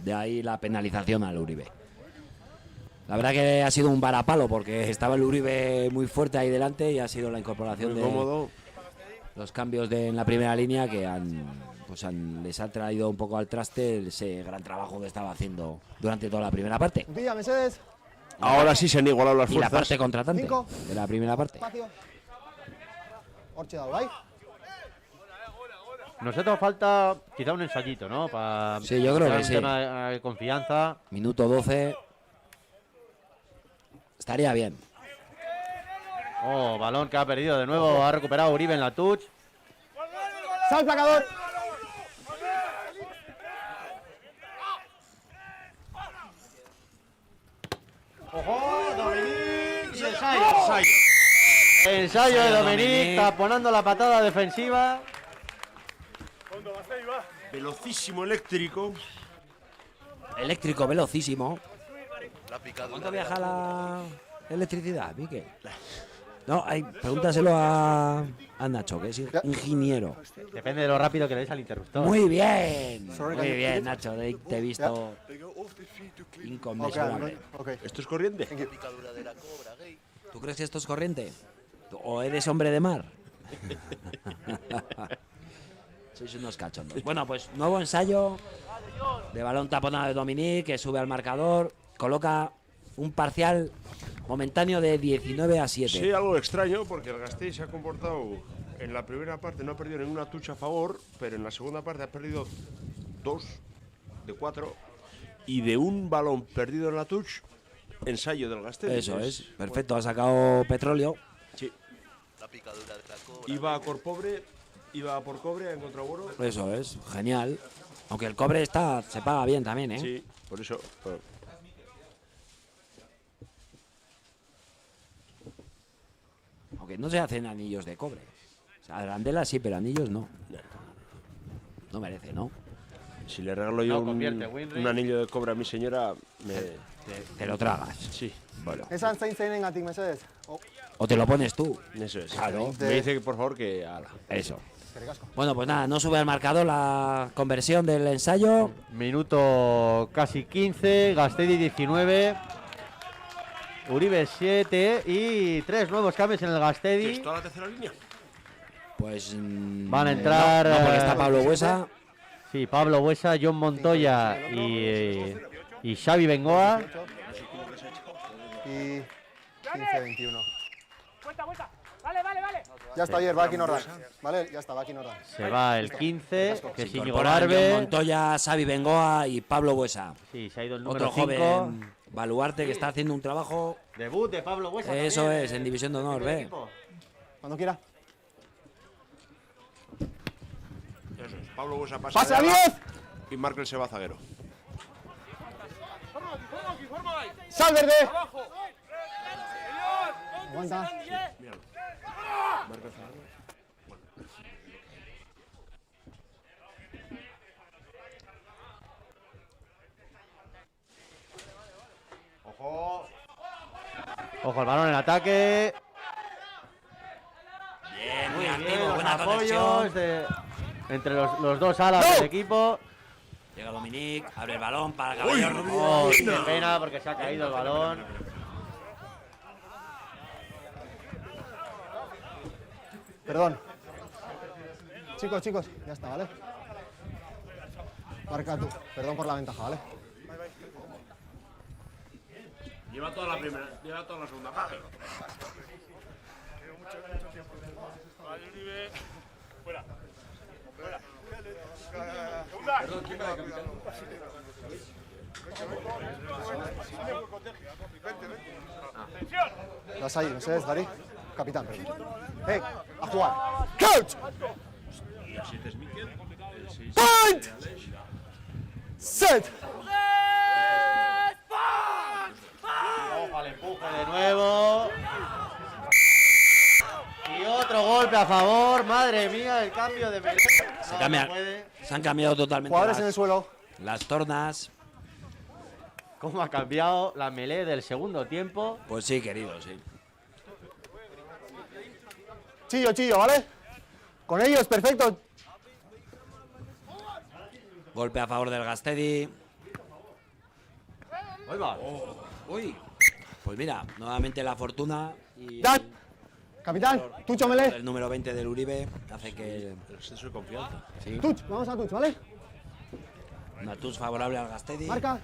de ahí la penalización al Uribe. La verdad que ha sido un varapalo porque estaba el Uribe muy fuerte ahí delante y ha sido la incorporación Muy de cómodo. los cambios en la primera línea que les ha traído un poco al traste ese gran trabajo que estaba haciendo durante toda la primera parte. Puntilla, Mercedes. Ahora sí se han igualado las Y la fuerzas. parte contratante 5. de la primera parte. Espacio. Hortxe dago, bai? Nosotros falta quizá un ensayito, ¿no? Sí, yo creo que un sí. tema de confianza. Minuto 12. Estaría bien. Oh, balón que ha perdido de nuevo. Ha recuperado Uribe en la touch. Sal placador. ¡Ojo! Dominic y ensayo. Ensayo de Dominic, taponando la patada defensiva. Velocísimo eléctrico. Eléctrico, velocísimo. ¿Cuánto viaja la electricidad, Mique? No, pregúntaselo a Nacho, que es ingeniero. Depende de lo rápido que le des al interruptor. Muy bien, Nacho. Te he visto inconmensurable. Okay. ¿Esto es corriente? ¿Tú crees que esto es corriente? ¿O eres hombre de mar? Sois unos cachondos. Bueno, pues nuevo ensayo de balón taponado de Dominic, que sube al marcador, coloca un parcial momentáneo de 19-7. Sí, algo extraño porque el Gasteiz se ha comportado en la primera parte, no ha perdido ninguna touch a favor, pero en la segunda parte ha perdido 2 de 4 y de un balón perdido en la touch, ensayo del Gasteiz. Eso es, perfecto, ha sacado petróleo. Sí. Iba a por cobre, ha encontrado oro. Eso es, genial. Aunque el cobre se paga bien también, ¿eh? Sí, por eso. Aunque no se hacen anillos de cobre. O sea, arandelas sí, pero anillos no. No merece, ¿no? Si le regalo yo un anillo de cobre a mi señora, te lo tragas. Sí. Bueno. Esan zein zeinengatik, Mercedes. O te lo pones tú. Eso es. Claro. Me dice que por favor que haga. Eso. Bueno, pues nada, no sube al marcador la conversión del ensayo. Minuto casi 15, Gastedi 19, Uribe 7 y 3 nuevos cambios en el Gastedi. ¿Es toda la tercera línea? Pues van a entrar. No, porque está Pablo Buesa. Sí, Pablo Buesa, John Montoya y Xavi Bengoa. Y 15-21. Ya está, ayer, va aquí Nordan. Vale, ya está, va aquí Nordan. Se va el 15, que es Íñigo Incorporan John Barbe. Montoya, Xavi Bengoa y Pablo Buesa. Sí, se ha ido el número Otro 5. joven baluarte que está haciendo un trabajo. Debut de Pablo Buesa. Eso también, es, en División de Honor, ve. Cuando quiera. Eso es. Pablo Buesa ¡Pase a 10! y Markel se va zaguero. ¡Sal, verde! Aguanta. Ojo. Ojo el balón en ataque. Bien, Muy muy bien, activo, los buena apoyos conexión. entre los dos alas del equipo. Llega Dominic, abre el balón para Caballero Rubio. Oh, qué pena porque se ha caído el balón. Perdón. Chicos, ya está, ¿vale? Marca tú. Perdón por la ventaja, ¿vale? Lleva toda la primera, lleva toda la segunda parte. Vas ahí, no sé, Dari. Capitán, perdón. ¡Hey! ¡A jugar! ¡Coach! ¡Point! ¡Set! Ojo al empuje de nuevo. Y otro golpe a favor. Madre mía, el cambio de Melé. Se han cambiado totalmente Jugadores en el suelo. las tornas. ¿Cómo ha cambiado la Melé del segundo tiempo? Pues sí, querido, sí. Chillo, ¿vale? Con ellos, perfecto. Golpe a favor del Gastedi. Ahí va. Uy. Pues mira, nuevamente la fortuna y Dan. Capitán, Tucho Melé. el número 20 del Uribe hace que El exceso de confianza. sí, Tuch, vamos a Tuch, ¿vale? una touch favorable al Gastedi. Marca.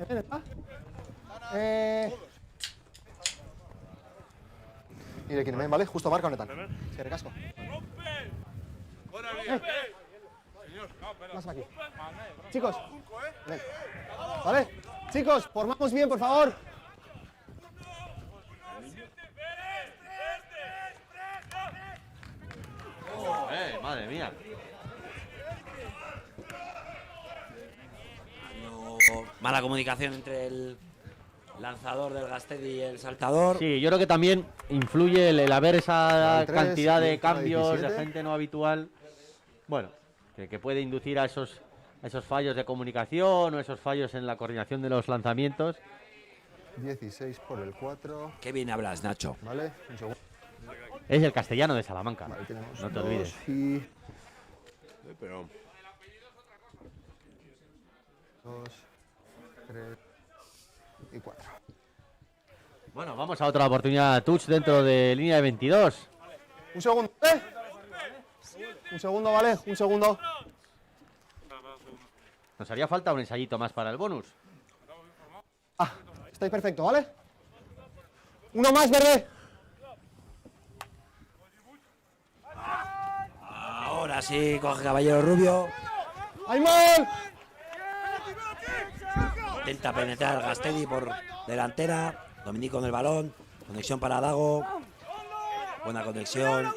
Bien, ¿está? Y de quién ven, ¿vale? Justo marca honetan. Se recasco. Más aquí. Chicos. Ven. ¿Vale? Chicos, formamos bien, por favor. Madre mía. Mala comunicación entre el lanzador del Gastedi y el saltador. Sí, yo creo que también influye el haber esa 3, cantidad de 17. cambios de gente no habitual. Bueno, que puede inducir a esos fallos de comunicación o esos fallos en la coordinación de los lanzamientos. 16 por el 4. Qué bien hablas, Nacho. ¿Vale? Un segundo. Es el castellano de Salamanca. Vale, tenemos No te 2 olvides. y Pero 2, 3 y 4. Bueno, vamos a otra oportunidad touch dentro de línea de 22. Un segundo, ¿eh? Un segundo, ¿vale? Un segundo. Nos haría falta un ensayito más para el bonus. Ah, estáis perfecto, ¿vale? Uno más, verde. Ahora sí, coge Caballero Rubio. ¡Hay mal! Intenta penetrar al Gastedi por delantera. Dominic con el balón. Conexión para Dago. Buena conexión.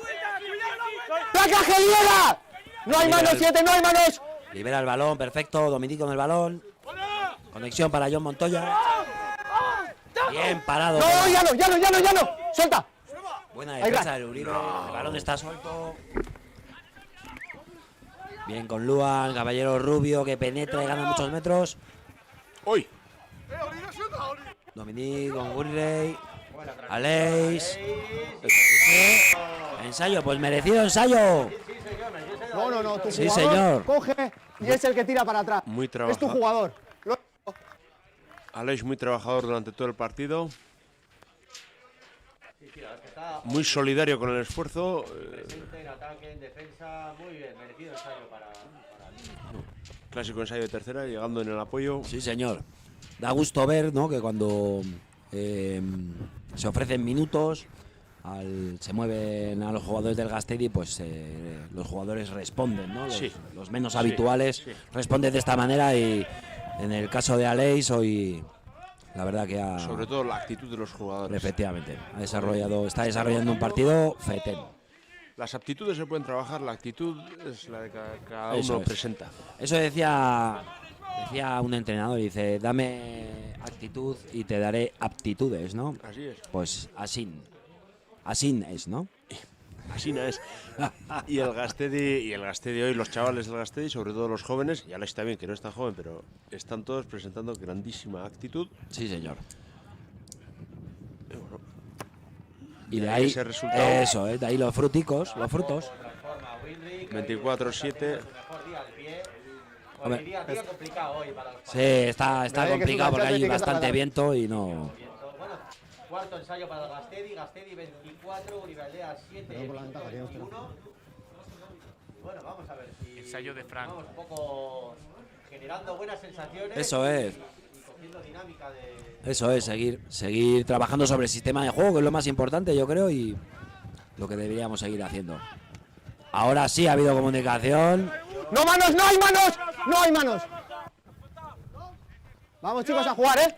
¡Placa Geliera! ¡No hay manos, 7, no hay manos! Libera el balón, perfecto. Dominic con el balón. Conexión para John Montoya. Bien parado. ¡No, ya no! ¡Suelta! Buena Ahí defensa va. del Uribe. El balón está suelto. Bien con Luan. Caballero Rubio que penetra y gana muchos metros. ¡Uy! Dominic con Gurley. Aleix. Ensayo, pues merecido ensayo. No, tu Sí, jugador señor. coge y es el que tira para atrás. Muy Es tu trabajado. jugador. Aleix muy trabajador durante todo el partido. Muy solidario con el esfuerzo. En ataque, en defensa, muy bien, merecido ensayo para Clásico ensayo de tercera, llegando en el apoyo. Sí, señor. Da gusto ver, ¿no?, que cuando se ofrecen minutos, se mueven a los jugadores del Gastedi, pues los jugadores responden, ¿no? Sí. Los menos habituales sí. responden de esta manera y en el caso de Aleix hoy la verdad que ha Sobre todo la actitud de los jugadores. efectivamente está desarrollando un partido fetén. Las aptitudes se pueden trabajar, la actitud es la de cada Eso uno es. presenta. Eso decía un entrenador, dice, dame actitud y te daré aptitudes, ¿no? Así es. Pues así es, ¿no? Así no es. Y el Gastedi hoy, los chavales del Gastedi, sobre todo los jóvenes, y Alex también, que no es tan joven, pero están todos presentando grandísima actitud. Sí, señor. Bueno, Y de ahí, ese resultado. eso, de ahí los fruticos, los frutos. 24-7. Hombre, Día complicado hoy para los sí, está Mira que complicado es una porque hay Champions bastante que viento y no... Bueno, cuarto ensayo para el Gastedi 24, Uribe Aldea 7, Perdón por la ventaja, tiene usted 1. Bueno, vamos a ver si Ensayo de Frank. vamos un poco generando buenas sensaciones. Eso es. Y cogiendo dinámica de... Eso es, seguir trabajando sobre el sistema de juego, que es lo más importante, yo creo, y lo que deberíamos seguir haciendo. Ahora sí ha habido comunicación. ¡No manos! ¡No hay manos! ¡No hay manos! Vamos, chicos, a jugar, ¿eh?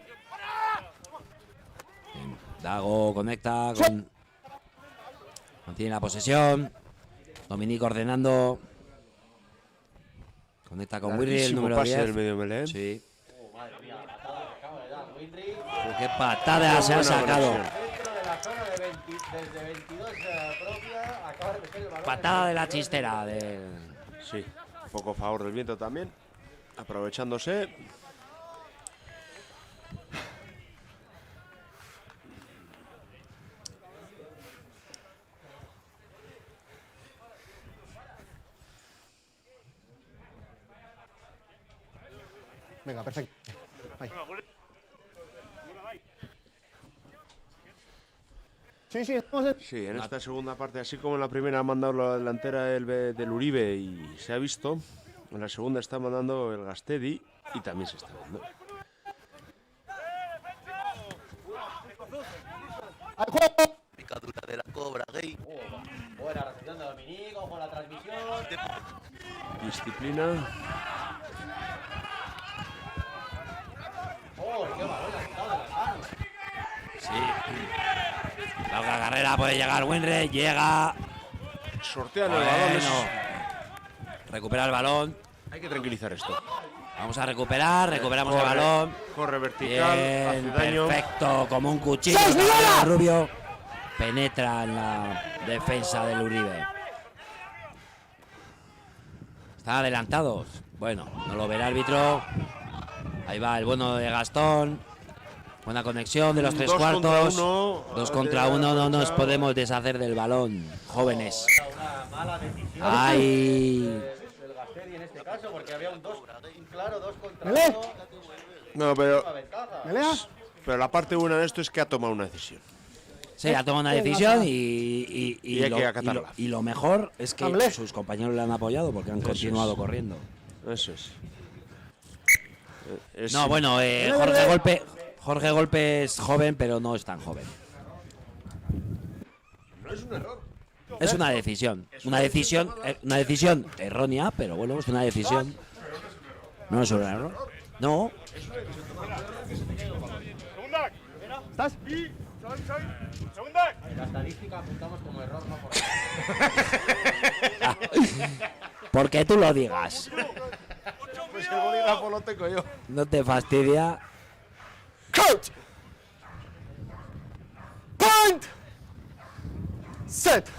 Dago conecta con... Mantiene la posesión. Dominique ordenando. Conecta con Wirri, el Larguísimo número pase 10. del medio melee. Sí. Madre mía, la patada que acaba de dar Winry. Qué patada se ha buena sacado. conexión. Dentro de la zona de desde 22 propia, acaba de meter el balón. Patada de la chistera. Sí, un poco a favor del viento también. Aprovechándose. Venga, perfecto. Ahí. Sí, sí, estamos en... Sí, en esta segunda parte, así como en la primera ha mandado la delantera del Uribe y se ha visto, en la segunda está mandando el Gastedi y también se está viendo. ¡Al juego! Picadura de la cobra, gay. Buena recepción de Dominique, ojo a la transmisión. Disciplina. ¡Oh, qué balón le ha quitado de las manos! Sí. Larga carrera, puede llegar Winre, llega. Sortean el balón. Recupera el balón. Hay que tranquilizar esto. Vamos a recuperamos el Corre, balón. Corre vertical, Bien, hace daño. perfecto, como un cuchillo. ¡Seis, Miguel! Rubio penetra en la defensa del Uribe. Están adelantados. Bueno, no lo ve el árbitro. Ahí va el bueno de Gastón. Buena conexión de los tres 2 contra cuartos. 1. 2 contra 1, no nos podemos deshacer del balón, jóvenes. Una mala decisión Ay. del Gastedi en este caso, porque había un claro 2 contra ¡Melé! 1. No, pero ¿Melea? la parte buena de esto es que ha tomado una decisión. Sí, ha tomado una decisión y hay que acatarla. lo mejor es que Hamble. sus compañeros le han apoyado porque han Eso continuado es. corriendo. Eso es. No, bueno, Jorge Golpe es joven, pero no es tan joven. No es un error. Es una decisión. Una decisión errónea, pero bueno, es una decisión. No es un error. No. ¿Estás? En la estadística apuntamos como error, no por Porque tú lo digas. Pues el bolígrafo lo tengo yo. No te fastidia. Coach! Point! Set!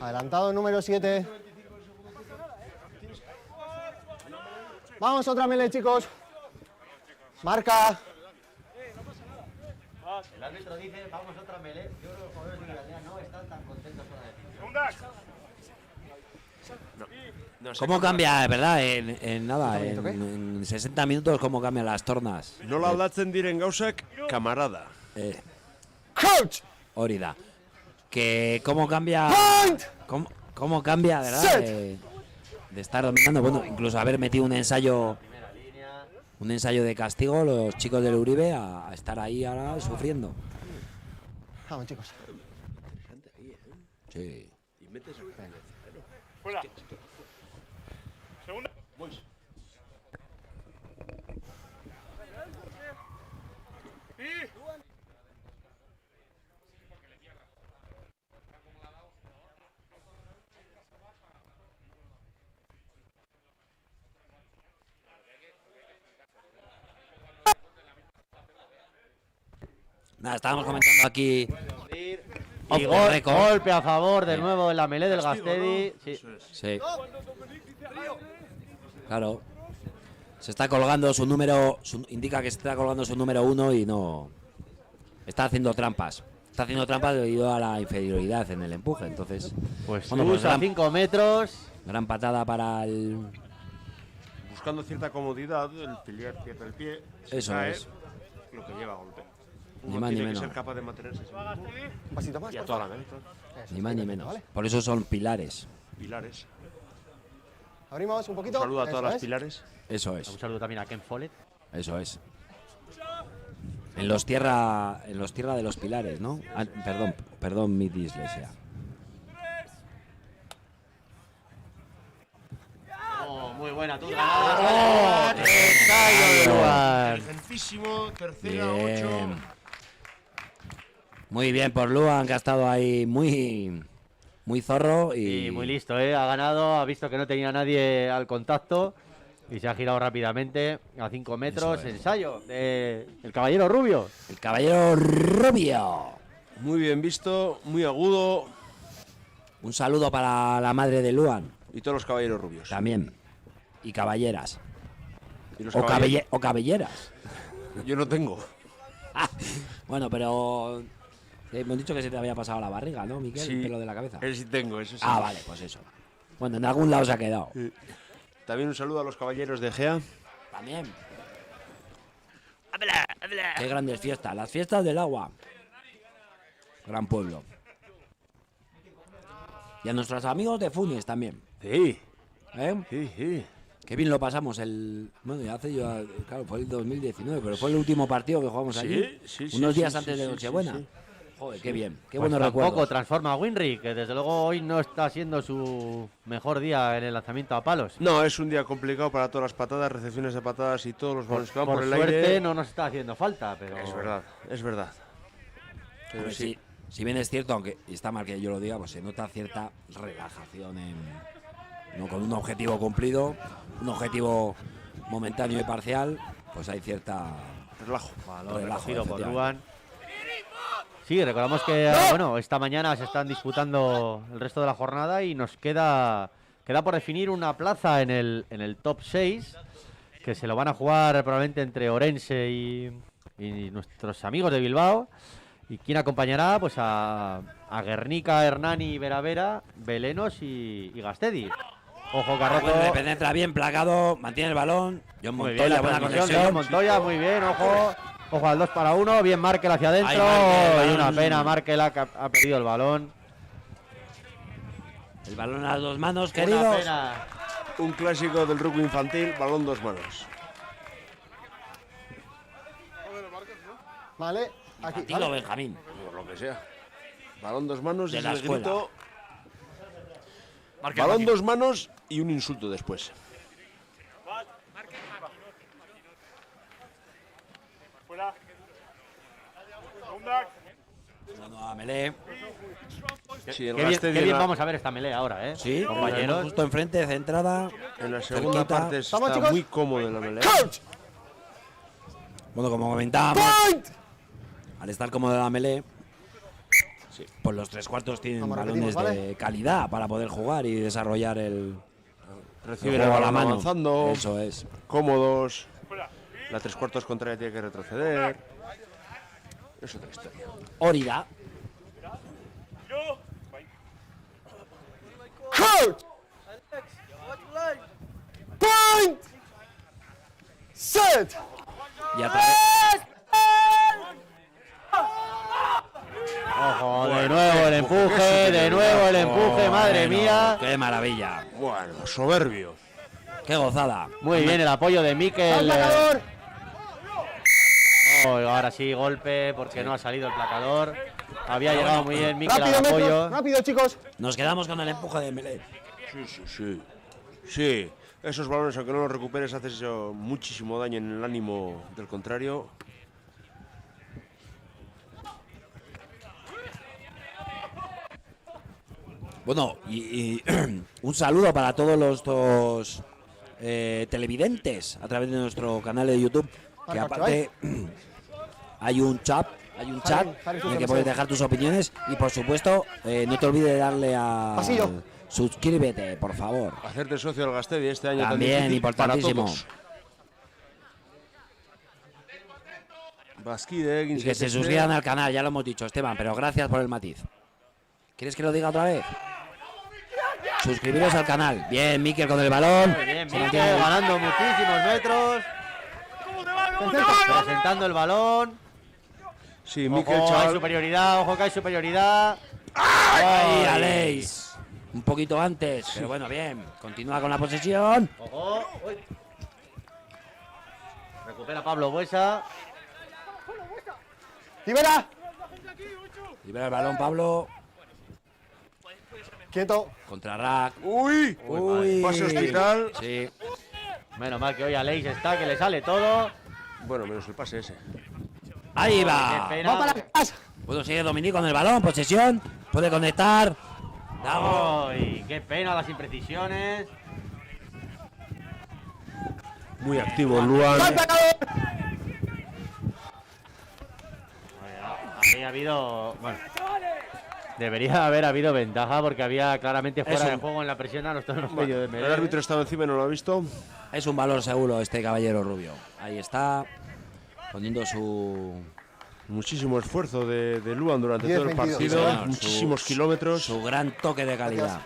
Adelantado número 7. Vamos, otra melee, chicos. Marca. El árbitro dice, vamos otra melee. Yo creo que los jugadores de Uribe no están tan contentos con la decisión. ¿Cómo cambia, verdad? En 60 minutos, ¿cómo cambian las tornas? Nola aldatzen diren gauzak, camarada. Coach! Hori da. Que cómo cambia. Cómo cambia, ¿verdad? De estar dominando. Bueno, incluso haber metido un ensayo de castigo los chicos del Uribe a estar ahí ahora sufriendo. Vamos, chicos. Sí. Nada, estábamos comentando aquí. Y golpe a favor de nuevo en la melee del Gastedi. Sí. Sí. Claro. Se está colgando su número. Indica que se está colgando su número 1 y no. Está haciendo trampas. Está haciendo trampas debido a la inferioridad en el empuje. Entonces. Pues bueno, usa 5 metros. Gran patada para el. Buscando cierta comodidad, el pilier pierde el pie. Se Eso cae, es. Lo que lleva a golpe. Ni Uno más ni tiene que menos. ser capaz de mantenerse Un pasito más. y a por toda la favor. vez. Eso, Ni más ni perfecto, menos. ¿vale? Por eso son pilares. Pilares. Abrimos un Un poquito. saludo a todas Eso las es. pilares. Eso es. Un saludo también a Ken Follett. Eso es. En los tierra de los pilares, ¿no? Ah, perdón, mi dislexia. Oh, muy buena tú. Inteligentísimo, tercera, 8. Bien. Muy bien por Luan, que ha estado ahí muy zorro y Y muy listo, ha ganado, ha visto que no tenía nadie al contacto y se ha girado rápidamente a 5 metros. Eso es. Ensayo del Caballero Rubio. el caballero Rubio. Muy bien visto, muy agudo. Un saludo para la madre de Luan Y todos los caballeros rubios. también. Y caballeras. Y los O, caballeros- o cabelleras. Yo no tengo. Bueno, pero hemos dicho que se te había pasado la barriga, ¿no, Miquel? Sí. El pelo de la cabeza. Ese sí tengo, eso sí. Ah, vale, pues eso. Bueno, en algún lado se ha quedado. También un saludo a los caballeros de Gea. También. Qué grandes fiestas. Las fiestas del agua. Gran pueblo. Y a nuestros amigos de Funes también. Sí, ¿Eh? sí. Qué bien lo pasamos bueno, ya hace yo, claro, fue el 2019, pero fue el último partido que jugamos allí. Sí, unos sí, días sí, antes de sí, Nochebuena. sí. Joder, qué bien, qué Pues buenos tampoco recuerdos. transforma a Winry, que desde luego hoy no está siendo su mejor día en el lanzamiento a palos. No, es un día complicado para todas las patadas, recepciones de patadas y todos los balones que van por, Por el suerte aire. no nos está haciendo falta, pero Es verdad, es verdad. Pero Hombre, sí. sí, si bien es cierto, aunque está mal que yo lo diga, pues se nota cierta relajación no con un objetivo cumplido, un objetivo momentáneo y parcial, pues hay cierta Relajo. Balón relajo, recogido por efectivamente. Luan. Sí, recordamos que bueno, esta mañana se están disputando el resto de la jornada y nos queda por definir una plaza en el top 6, que se lo van a jugar probablemente entre Orense y nuestros amigos de Bilbao. ¿Y quién acompañará? Pues a Guernica, Hernani, Vera, Belenos y Gastedi. Ojo que ha roto. Bueno, le penetra bien, placado, mantiene el balón. John Muy Montoya, bien, la buena transición de conexión. Montoya, muy bien, ojo. Ojo al 2 para 1, bien Markel hacia adentro. Ahí Markel, Y una balón. pena, Markel ha perdido el balón. El balón a las dos manos, Una queridos. pena. Un clásico del rugby infantil, balón dos manos. Vale, aquí. Tilo Vale. Benjamín. Por lo que sea. Balón dos manos De es la el escuela. grito. Balón dos manos y un insulto después. Una nueva melee. Sí, el Qué bien, Gastedi qué en bien la- vamos a ver esta melea ahora, ¿eh? Sí, compañeros. justo enfrente, centrada. En la segunda cerquita. parte ¿Vamos, está chicos? muy cómodo en la melea. ¡Coach! Bueno, como comentábamos, ¡Point! al estar cómodo la melee, pues los tres cuartos tienen Vamos, balones repetimos, de calidad para poder jugar y desarrollar el Reciben el juego a la balón mano. avanzando, Eso es. cómodos. La tres cuartos contraria tiene que retroceder. Es otra historia. Órida. Coach! Point! Set! Y a través. Ojo, de nuevo el empuje, de nuevo el empuje, madre Bueno, mía. ¡Qué maravilla! Bueno, soberbio. ¡Qué gozada! Muy bien el apoyo de Mikel. ¡Al placador! Oh, ahora sí, golpe, porque no ha salido el placador. Había llegado muy bien Mikel al Rápido, metros, apoyo. rápido, chicos. Nos quedamos con el empuje de melee. Sí, esos balones, aunque no los recuperes, haces muchísimo daño en el ánimo del contrario. Bueno, y un saludo para todos los televidentes a través de nuestro canal de YouTube, que Marca, aparte hay un chat Hay un chat en el que puedes dejar tus opiniones y por supuesto no te olvides de darle a suscríbete, por favor. Hacerte socio del Gastedi este año También, tan importantísimo. Para todos. Basquide, Y que se suscriban al canal, ya lo hemos dicho, Esteban, pero gracias por el matiz. ¿Quieres que lo diga otra vez? Suscribiros al canal. Bien, Mikel con el balón. Muy bien, Mikel ganando muchísimos metros. Presentando el balón. Sí, Ojo, Mikel, hay chaval. superioridad, ojo que hay superioridad. ¡Ay, Aleix! Un poquito antes, pero bueno, bien. Continúa con la posesión. Ojo. Uy. Recupera Pablo Buesa. ¡Libera! Libera el balón, Pablo. Quieto. Contra Rack. ¡Uy! Uy. Pase hospital. Sí. Menos mal que hoy Aleix está, que le sale todo. Bueno, menos el pase ese. Ahí va. Qué pena. ¡Va para casa! Bueno, sigue Dominic con el balón, posesión. Puede conectar. Dago. Ay, qué pena las imprecisiones. Muy activo, Luan. Había habido. Bueno. Debería haber habido ventaja porque había claramente fuera de juego en la presión a los tonos medios de El medio. árbitro estaba encima y no lo ha visto. Es un valor seguro este caballero rubio. Ahí está. Poniendo su Muchísimo esfuerzo de Luan durante 10, todo el 22. partido. Sí, señor. Muchísimos kilómetros. su gran toque de calidad.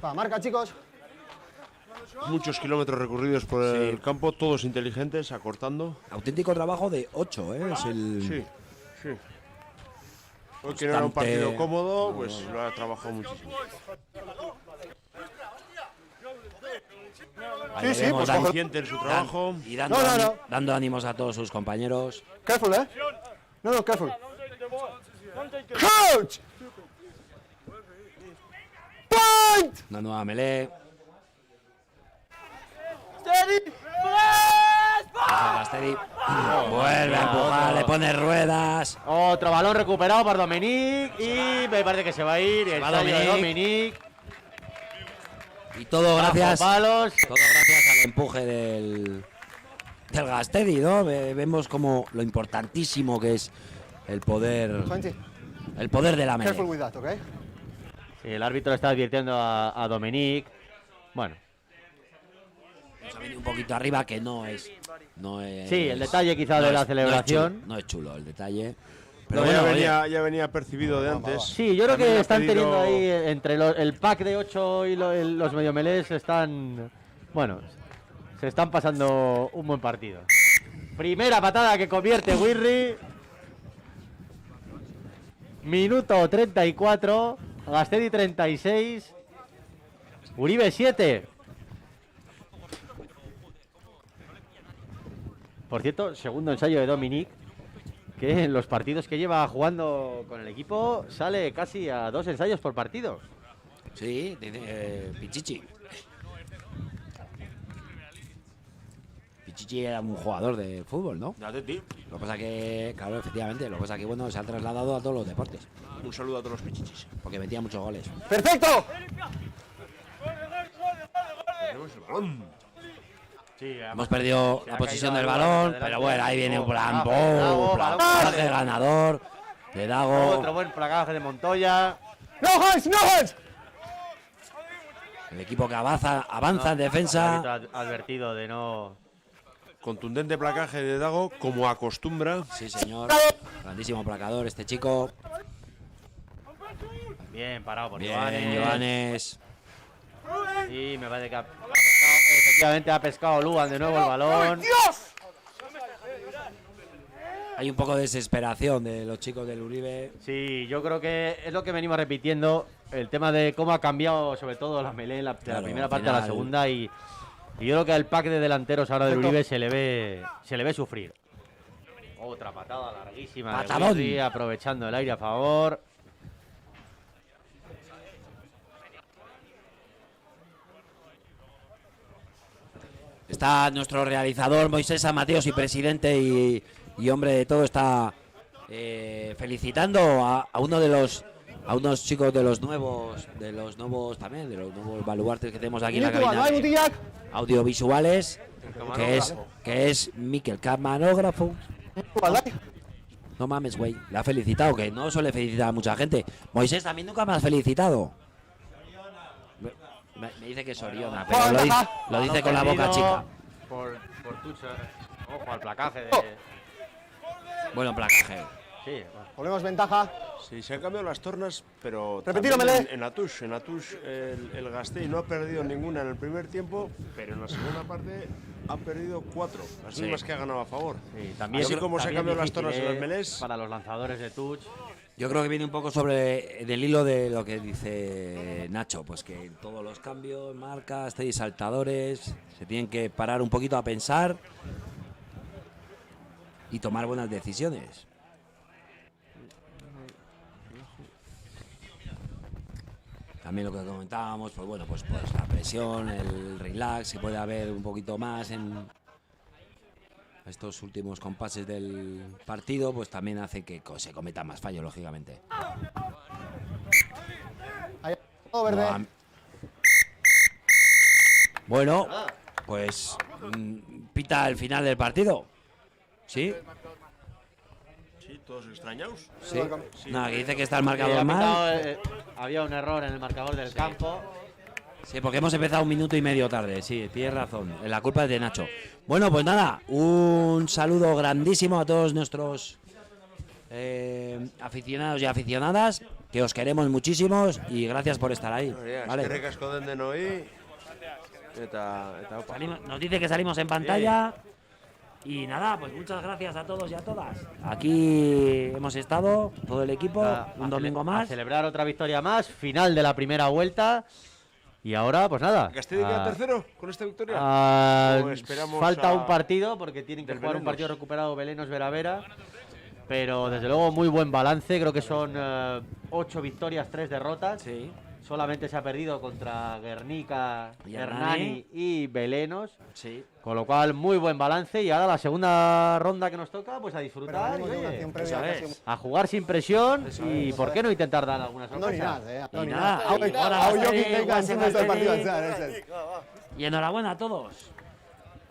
Va, marca, chicos. Muchos kilómetros recorridos por el campo, todos inteligentes, acortando. Auténtico trabajo de 8, ¿eh? Es el... Sí, sí. Hoy que no era un Constante. partido cómodo, pues lo ha trabajado muchísimo. Ahí Sí, sí, vemos pues dando- Eficiente en su trabajo. y dando, No. dando ánimos a todos sus compañeros. Careful, ¿eh? No, careful. ¡Coach! ¡Point! Una nueva melee. Gastedi. Vuelve a empujar, le pone ruedas. Otro balón recuperado por Dominic y me parece que se va a ir. El va ensayo de Dominic. Dominic. Y todo gracias, Bajo palos. todo gracias al empuje del Gastedi, ¿no? Vemos como lo importantísimo que es el poder 20. de la Careful melee. with that, ¿ok? Sí, el árbitro está advirtiendo a Dominic. Bueno, Nos ha venido un poquito arriba, que no es. sí, el detalle quizá de la celebración. No es chulo el detalle. Pero Pero bueno, ya venía percibido de antes. Sí, yo creo También que ha están pedido- teniendo ahí entre el pack de 8 y los medio melés están. Bueno, se están pasando un buen partido. Primera patada que convierte Wirri. Minuto 34. Gastedi 36. Uribe 7. Por cierto, segundo ensayo de Dominic, que en los partidos que lleva jugando con el equipo sale casi a 2 ensayos por partido. Sí, Pichichi. Pichichi era un jugador de fútbol, ¿no? Lo que pasa que, claro, efectivamente, lo que pasa que bueno, se ha trasladado a todos los deportes. Un saludo a todos los pichichis. Porque metía muchos goles. ¡Perfecto! Sí, Hemos perdido la posición del balón, pero bueno, ahí viene un plan Dago, placaje ganador de Dago. Otro buen placaje de Montoya. ¡No hands, no hands! El equipo que avanza en defensa. El árbitro ha advertido de no. Contundente placaje de Dago, como acostumbra. Sí, señor. Grandísimo placador este chico. Bien parado por Bien, Joanes. Joanes. Y me parece que ha pescado, efectivamente ha pescado Luan de nuevo el balón. Hay un poco de desesperación de los chicos del Uribe. Sí, yo creo que es lo que venimos repitiendo, el tema de cómo ha cambiado sobre todo la melee de la Claro, primera al parte a la final. segunda y yo creo que al pack de delanteros ahora del Uribe se le ve sufrir. Otra patada larguísima de Patadón. Wirri, aprovechando el aire a favor. Está nuestro realizador Moisés Amateos y presidente y hombre de todo está felicitando a uno de los unos chicos de los nuevos también, de los nuevos baluartes que tenemos aquí en la cabina de audiovisuales. que es Mikel, camarógrafo. No mames, güey, le ha felicitado, que no suele felicitar a mucha gente. Moisés, también nunca me has felicitado. Me dice que es Oriona, pero lo dice con la boca chica. Por Tucho. Ojo al placaje de... Bueno, placaje. Sí, Ponemos ventaja. Sí, se han cambiado las tornas, pero Repetido, también Mele. en Atush el Gasteiz no ha perdido ninguna en el primer tiempo, pero en la segunda parte ha perdido 4, las mismas que ha ganado a favor. Sí, también, así como se han cambiado las tornas en los melés. Para los lanzadores de touch. Yo creo que viene un poco sobre del hilo de lo que dice Nacho, pues que en todos los cambios, marcas, saltadores, se tienen que parar un poquito a pensar y tomar buenas decisiones. También lo que comentábamos, pues bueno, pues la presión, el relax, que puede haber un poquito más en estos últimos compases del partido, pues también hace que se cometan más fallos, lógicamente. Ahí, todo verde. Bueno, pues pita el final del partido. ¿Sí? Sí, todos extrañados. Sí. Nada, que dice que está el marcador mal. Había un error en el marcador del campo. Sí, porque hemos empezado 1 minuto y medio tarde, sí, tienes razón. La culpa es de Nacho. Bueno, pues nada, un saludo grandísimo a todos nuestros aficionados y aficionadas, que os queremos muchísimos y gracias por estar ahí. ¿vale? Nos dice que salimos en pantalla. Y nada, pues muchas gracias a todos y a todas. Aquí hemos estado, todo el equipo, un domingo más. A celebrar otra victoria más, final de la primera vuelta. Y ahora, pues nada. ¿Gasteiz queda tercero con esta victoria? Falta un partido porque tienen que jugar un partido recuperado Belenos Vera. Pero desde luego muy buen balance, creo que son 8 victorias, 3 derrotas. Sí. Solamente se ha perdido contra Guernica, Hernani y Belenos. Sí. Con lo cual, muy buen balance. Y ahora la segunda ronda que nos toca, pues a disfrutar. Y, oye, a jugar sin presión. Y por qué no intentar dar alguna sorpresa. Y enhorabuena a todos.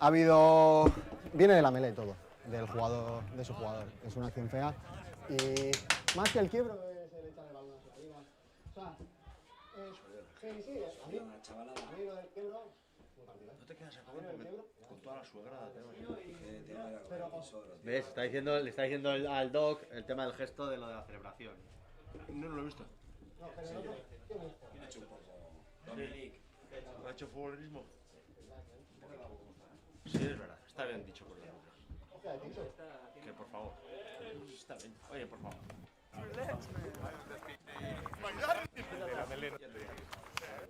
Ha habido... Viene de la melee todo, del jugador, de su jugador. Es una acción fea. Y más que el quiebro es el echar el balón hacia arriba. O sea, sí, a mí lo del quiebro... No te quedas a comer con toda la suegra. ¿Ves? Le está diciendo al Doc el tema del gesto de lo de la celebración. No lo he visto. No, pero el otro... ¿Quién ha hecho un poco? Dominic. ¿Ha hecho futbolismo? Sí, es verdad. Está bien dicho por ejemplo. Que por favor. Está bien. Oye, por favor.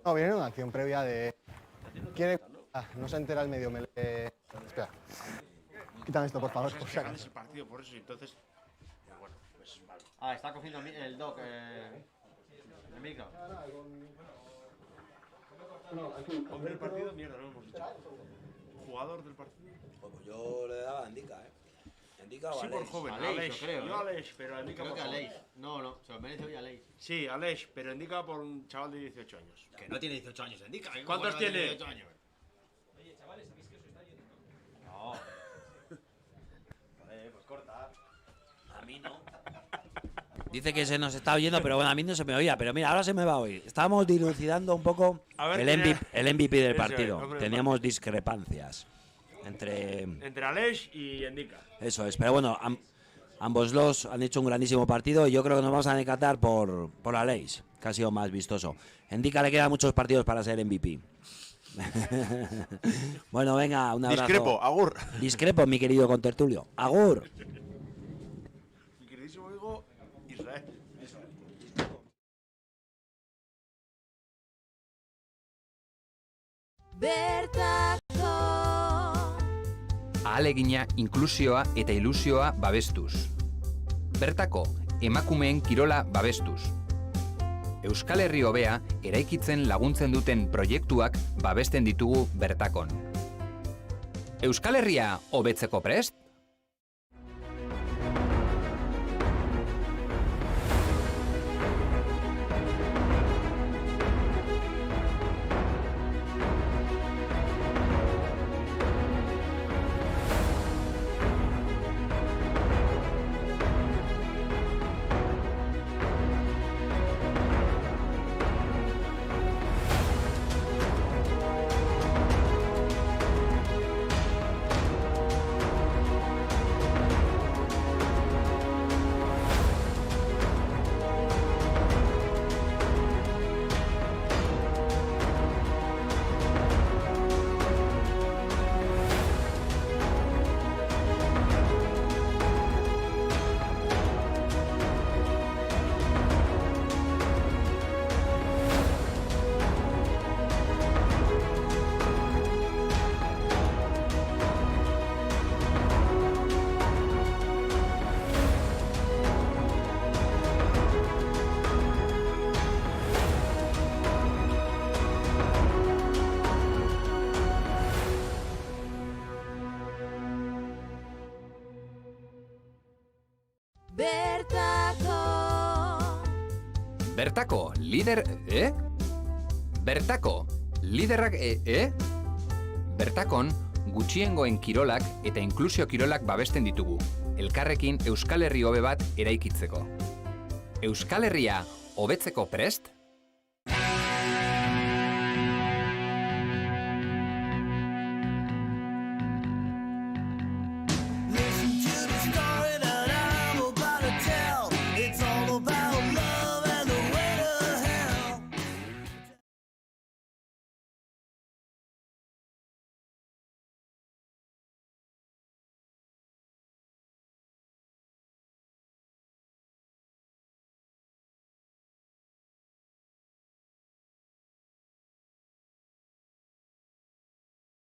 No, viene una acción previa de... Quiere... no se entera el medio melee... Espera. Quítame esto, por favor. Por si acaso. El partido por eso, entonces... Bueno, pues vale. Está cogiendo el Doc el micro. Hombre del partido, mierda, no lo hemos dicho. Jugador del partido. Pues yo le daba a Indica, Indica o Sí, Aleix. por joven. Aleix, yo creo. Yo Aleix, pero Indica Creo por que joven. Aleix. No, se lo merece hoy Aleix. Sí, Aleix, pero Indica por un chaval de 18 años. Que no tiene 18 años, Indica. ¿Cuántos tiene? 18 años. Oye, chavales, ¿sabéis que os está yendo? No. Pues corta. A mí no. Dice que se nos está oyendo, pero bueno, a mí no se me oía. Pero mira, ahora se me va a oír. Estábamos dilucidando un poco el MVP del partido. Teníamos discrepancias entre Aleix y Indica. Eso es, pero bueno, ambos dos han hecho un grandísimo partido y yo creo que nos vamos a decantar por Aleix, que ha sido más vistoso. Indica le quedan muchos partidos para ser MVP. Bueno, venga, un abrazo. Discrepo, agur. Discrepo, mi querido contertulio. Agur. Mi queridísimo amigo Israel. Ahalegina, inklusioa eta ilusioa babestuz. Bertako, emakumeen kirola babestuz. Euskal Herri hobea eraikitzen laguntzen duten proiektuak babesten ditugu bertakon. Euskal Herria hobetzeko prest? Bertako, lider... Bertako, liderrak... Bertakon, gutxiengoen kirolak eta inklusio kirolak babesten ditugu. Elkarrekin Euskal Herri hobe bat eraikitzeko. Euskal Herria hobetzeko prest?